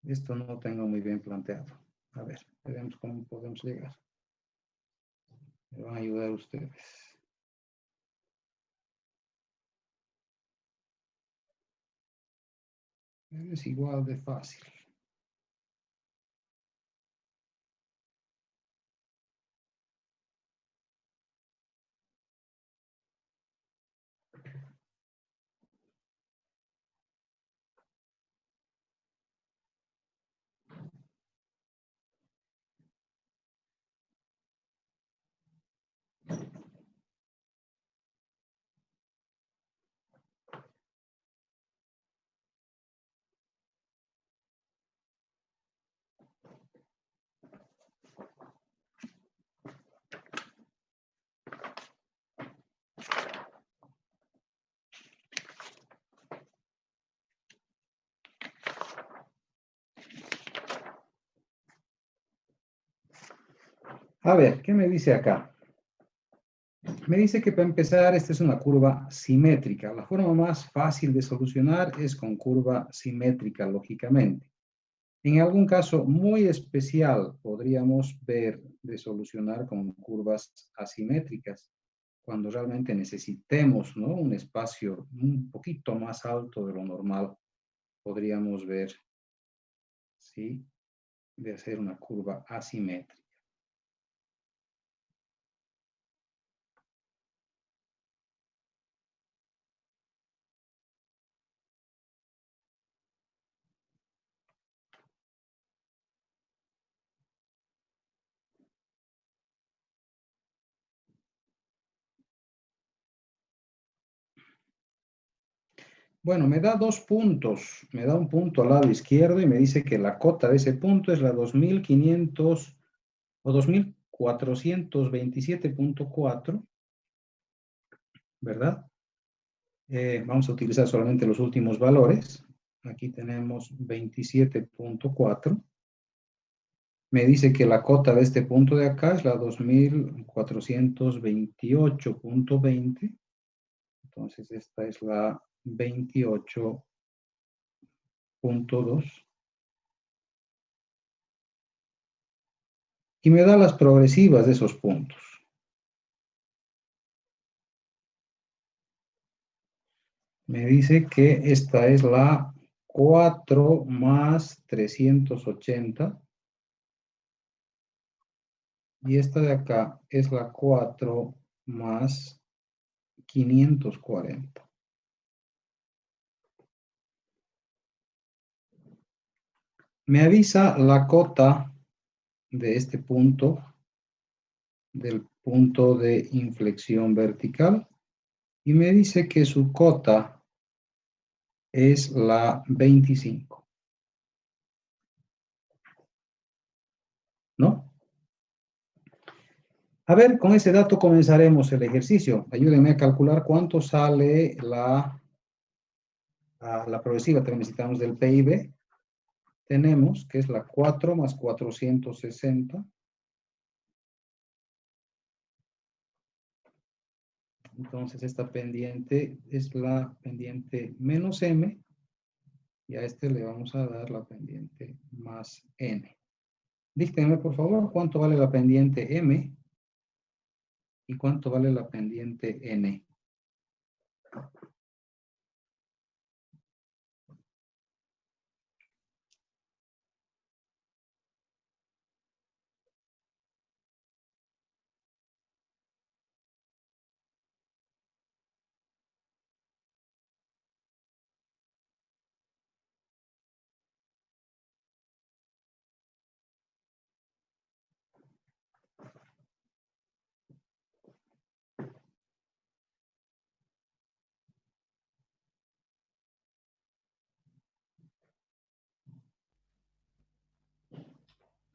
Speaker 1: Esto no lo tengo muy bien planteado. A ver, veremos cómo podemos llegar. Me van a ayudar ustedes. Es igual de fácil. A ver, ¿qué me dice acá? Me dice que para empezar, esta es una curva simétrica. La forma más fácil de solucionar es con curva simétrica, lógicamente. En algún caso muy especial podríamos ver de solucionar con curvas asimétricas, cuando realmente necesitemos, ¿no?, un espacio un poquito más alto de lo normal, podríamos ver, ¿sí?, de hacer una curva asimétrica. Bueno, me da 2 puntos, me da un punto al lado izquierdo y me dice que la cota de ese punto es la 2500 o 2427.4, ¿verdad? Vamos a utilizar solamente los últimos valores. Aquí tenemos 27.4. Me dice que la cota de este punto de acá es la 2428.20. Entonces, esta es la 28.2. Y me da las progresivas de esos puntos. Me dice que esta es la 4 más 380. Y esta de acá es la 4 más 540. Me avisa la cota de este punto, del punto de inflexión vertical, y me dice que su cota es la 25. ¿No? A ver, con ese dato comenzaremos el ejercicio. Ayúdenme a calcular cuánto sale la progresiva que necesitamos del PIB. Tenemos que es la 4 más 460. Entonces esta pendiente es la pendiente menos M. Y a este le vamos a dar la pendiente más N. Díctenme, por favor, cuánto vale la pendiente M y cuánto vale la pendiente N.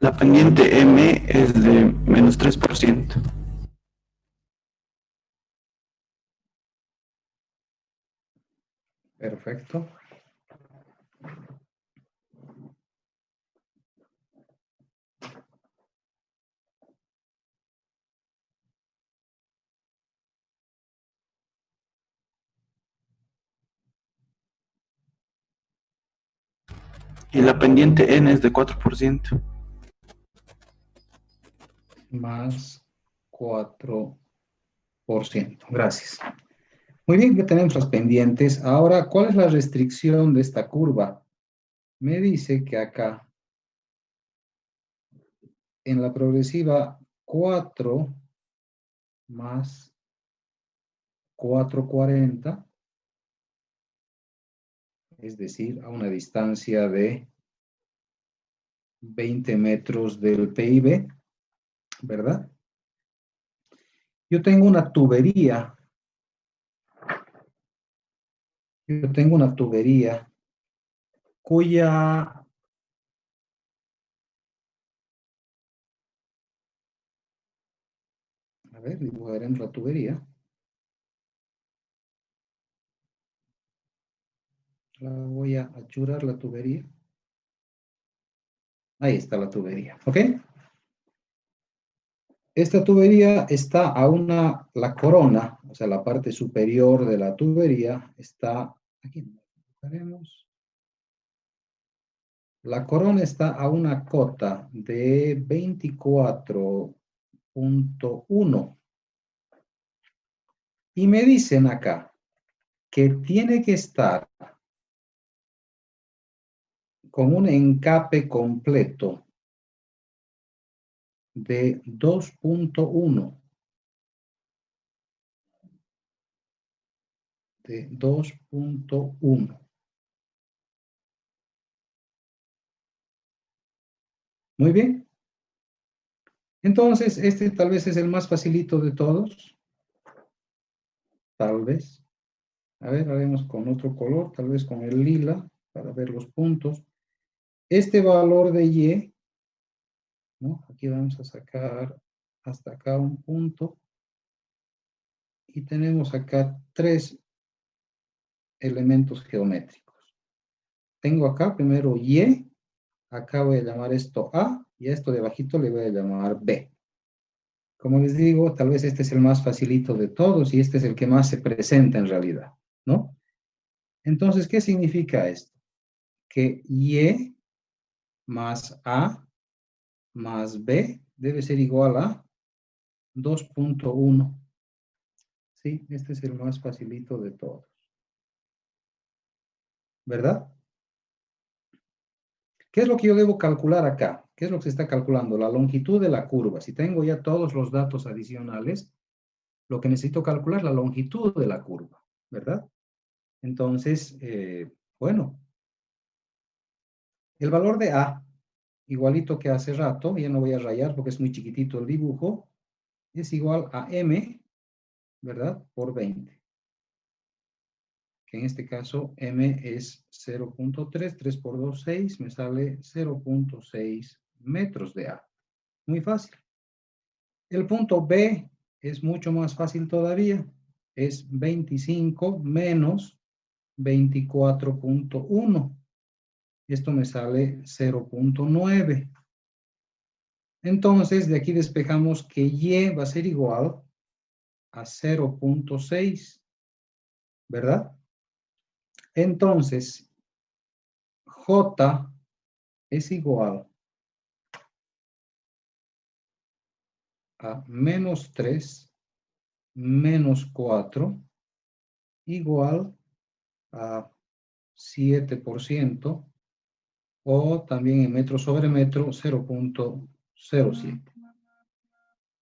Speaker 2: La pendiente M es de menos 3%.
Speaker 1: Perfecto.
Speaker 2: Y la pendiente N es de 4%.
Speaker 1: Más 4%. Gracias. Muy bien, ya tenemos las pendientes. Ahora, ¿cuál es la restricción de esta curva? Me dice que acá, en la progresiva 4 más 440, es decir, a una distancia de 20 metros del PIB, ¿verdad? Yo tengo una tubería. Cuya a ver, dibujaremos la tubería. La voy a achurar la tubería. Ahí está la tubería, ¿ok? Esta tubería está la corona, o sea, la parte superior de la tubería está, aquí dibujaremos. La corona está a una cota de 24.1. Y me dicen acá que tiene que estar con un encape completo de 2.1. De 2.1. Muy bien. Entonces, este tal vez es el más facilito de todos. Tal vez. A ver, haremos con otro color, tal vez con el lila, para ver los puntos. Este valor de Y, ¿no? Aquí vamos a sacar hasta acá un punto. Y tenemos acá 3 elementos geométricos. Tengo acá primero Y, acá voy a llamar esto A, Y a esto de abajito le voy a llamar B. Como les digo, tal vez este es el más facilito de todos y este es el que más se presenta en realidad, ¿no? Entonces, ¿qué significa esto? Que Y más A más B debe ser igual a 2.1. Sí, este es el más facilito de todos. ¿Verdad? ¿Qué es lo que yo debo calcular acá? ¿Qué es lo que se está calculando? La longitud de la curva. Si tengo ya todos los datos adicionales, lo que necesito calcular es la longitud de la curva, ¿verdad? Entonces, bueno, el valor de A, igualito que hace rato, ya no voy a rayar porque es muy chiquitito el dibujo, es igual a M, ¿verdad? Por 20. Que en este caso M es 0.3, 3 por 2, 6, me sale 0.6 metros de A. Muy fácil. El punto B es mucho más fácil todavía. Es 25 menos 24.1. Esto me sale 0.9. Entonces, de aquí despejamos que Y va a ser igual a 0.6, ¿verdad? Entonces, J es igual a menos 3 menos 4 igual a 7%, o también en metro sobre metro 0.07.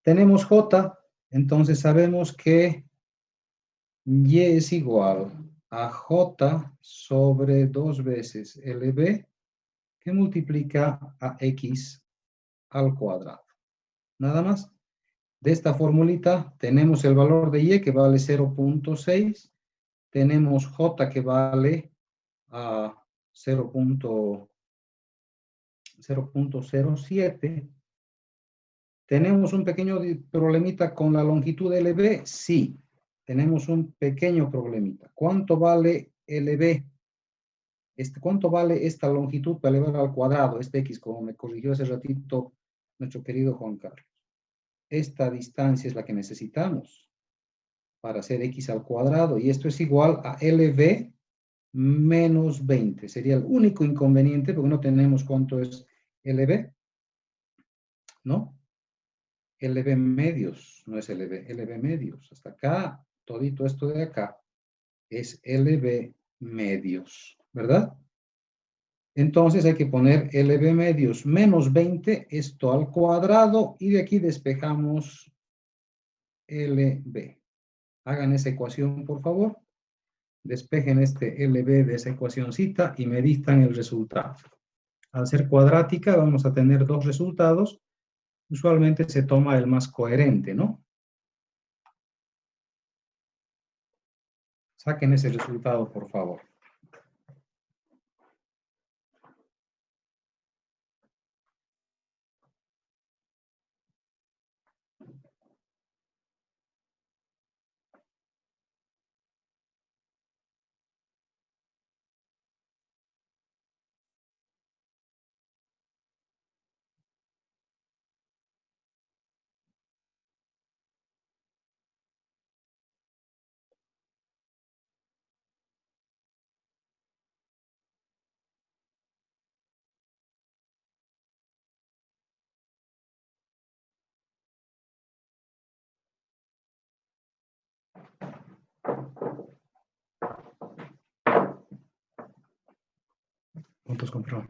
Speaker 1: Tenemos J, entonces sabemos que Y es igual a J sobre 2 veces LB, que multiplica a X al cuadrado. Nada más. De esta formulita tenemos el valor de Y que vale 0.6, tenemos J que vale a 0.07. ¿Tenemos un pequeño problemita con la longitud LB? Sí, tenemos un pequeño problemita. ¿Cuánto vale LB? ¿Cuánto vale esta longitud para elevar al cuadrado? Este X, como me corrigió hace ratito nuestro querido Juan Carlos. Esta distancia es la que necesitamos para hacer X al cuadrado, y esto es igual a LB menos 20. Sería el único inconveniente porque no tenemos cuánto es LB, ¿no? LB medios, no es LB, LB medios. Hasta acá, todito esto de acá es LB medios, ¿verdad? Entonces hay que poner LB medios menos 20, esto al cuadrado, y de aquí despejamos LB. Hagan esa ecuación, por favor. Despejen este LB de esa ecuacioncita y meditan el resultado. Al ser cuadrática vamos a tener dos resultados. Usualmente se toma el más coherente, ¿no? Saquen ese resultado, por favor. Puntos control.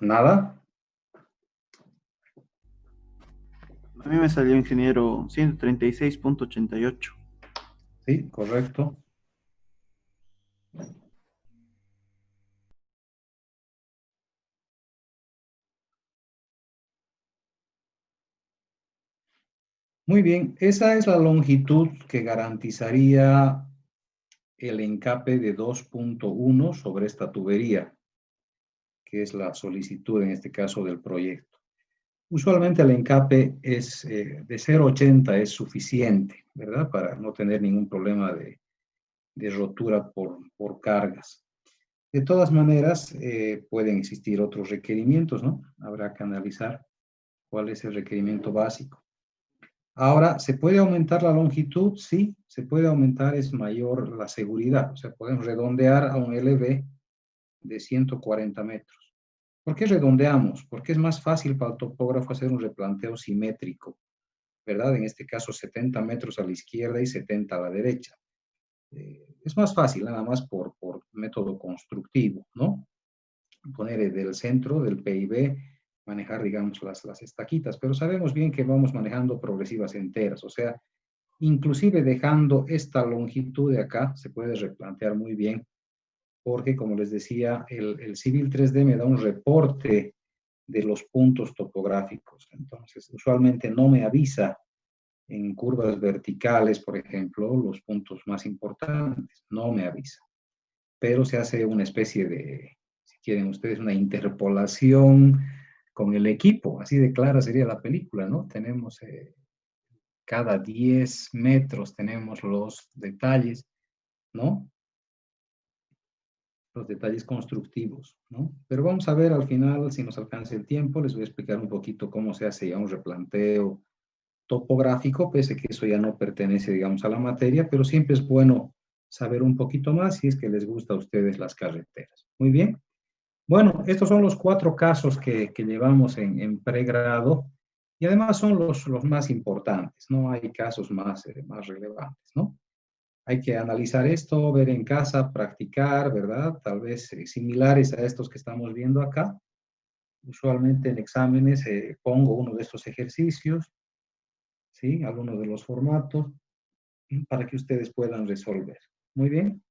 Speaker 1: ¿Nada?
Speaker 2: A mí me salió, ingeniero, 136.88.
Speaker 1: Sí, correcto. Muy bien, esa es la longitud que garantizaría el encape de 2.1 sobre esta tubería, que es la solicitud en este caso del proyecto. Usualmente el encape es de 0,80 es suficiente, ¿verdad? Para no tener ningún problema de rotura por cargas. De todas maneras, pueden existir otros requerimientos, ¿no? Habrá que analizar cuál es el requerimiento básico. Ahora, ¿se puede aumentar la longitud? Sí, se puede aumentar, es mayor la seguridad. O sea, podemos redondear a un LV de 140 metros. ¿Por qué redondeamos? Porque es más fácil para el topógrafo hacer un replanteo simétrico, ¿verdad? En este caso, 70 metros a la izquierda y 70 a la derecha. Es más fácil, nada más por método constructivo, ¿no? Poner del centro del PIB, manejar, digamos, las estaquitas, pero sabemos bien que vamos manejando progresivas enteras, o sea, inclusive dejando esta longitud de acá, se puede replantear muy bien, porque como les decía, el Civil 3D me da un reporte de los puntos topográficos, entonces usualmente no me avisa en curvas verticales, por ejemplo, los puntos más importantes, no me avisa, pero se hace una especie de, si quieren ustedes, una interpolación con el equipo, así de clara sería la película, ¿no? Tenemos cada 10 metros tenemos los detalles, ¿no? Los detalles constructivos, ¿no? Pero vamos a ver al final, si nos alcanza el tiempo, les voy a explicar un poquito cómo se hace ya un replanteo topográfico, pese que eso ya no pertenece, digamos, a la materia, pero siempre es bueno saber un poquito más si es que les gusta a ustedes las carreteras. Muy bien. Bueno, estos son los 4 casos que llevamos en pregrado y además son los más importantes, no hay casos más relevantes, ¿no? Hay que analizar esto, ver en casa, practicar, ¿verdad? Tal vez similares a estos que estamos viendo acá. Usualmente en exámenes pongo uno de estos ejercicios, ¿sí? Algunos de los formatos para que ustedes puedan resolver. Muy bien.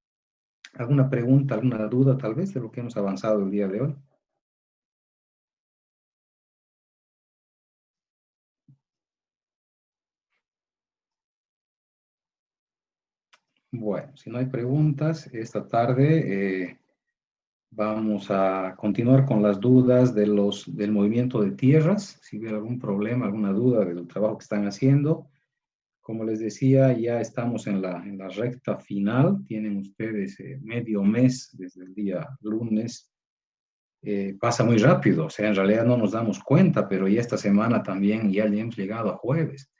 Speaker 1: ¿Alguna pregunta, alguna duda tal vez de lo que hemos avanzado el día de hoy? Bueno, si no hay preguntas, esta tarde vamos a continuar con las dudas del movimiento de tierras. Si hubiera algún problema, alguna duda del trabajo que están haciendo. Como les decía, ya estamos en la recta final. Tienen ustedes medio mes desde el día lunes. Pasa muy rápido, o sea, en realidad no nos damos cuenta, pero ya esta semana también ya hemos llegado a jueves.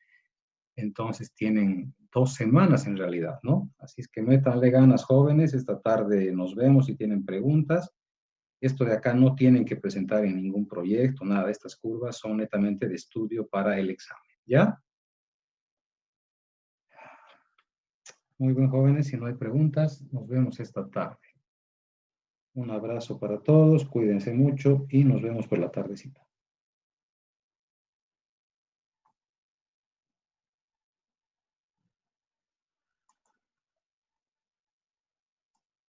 Speaker 1: Entonces tienen 2 semanas en realidad, ¿no? Así es que métanle ganas, jóvenes. Esta tarde nos vemos si tienen preguntas. Esto de acá no tienen que presentar en ningún proyecto, nada. Estas curvas son netamente de estudio para el examen, ¿ya? Muy bien, jóvenes. Si no hay preguntas, nos vemos esta tarde. Un abrazo para todos, cuídense mucho y nos vemos por la tardecita.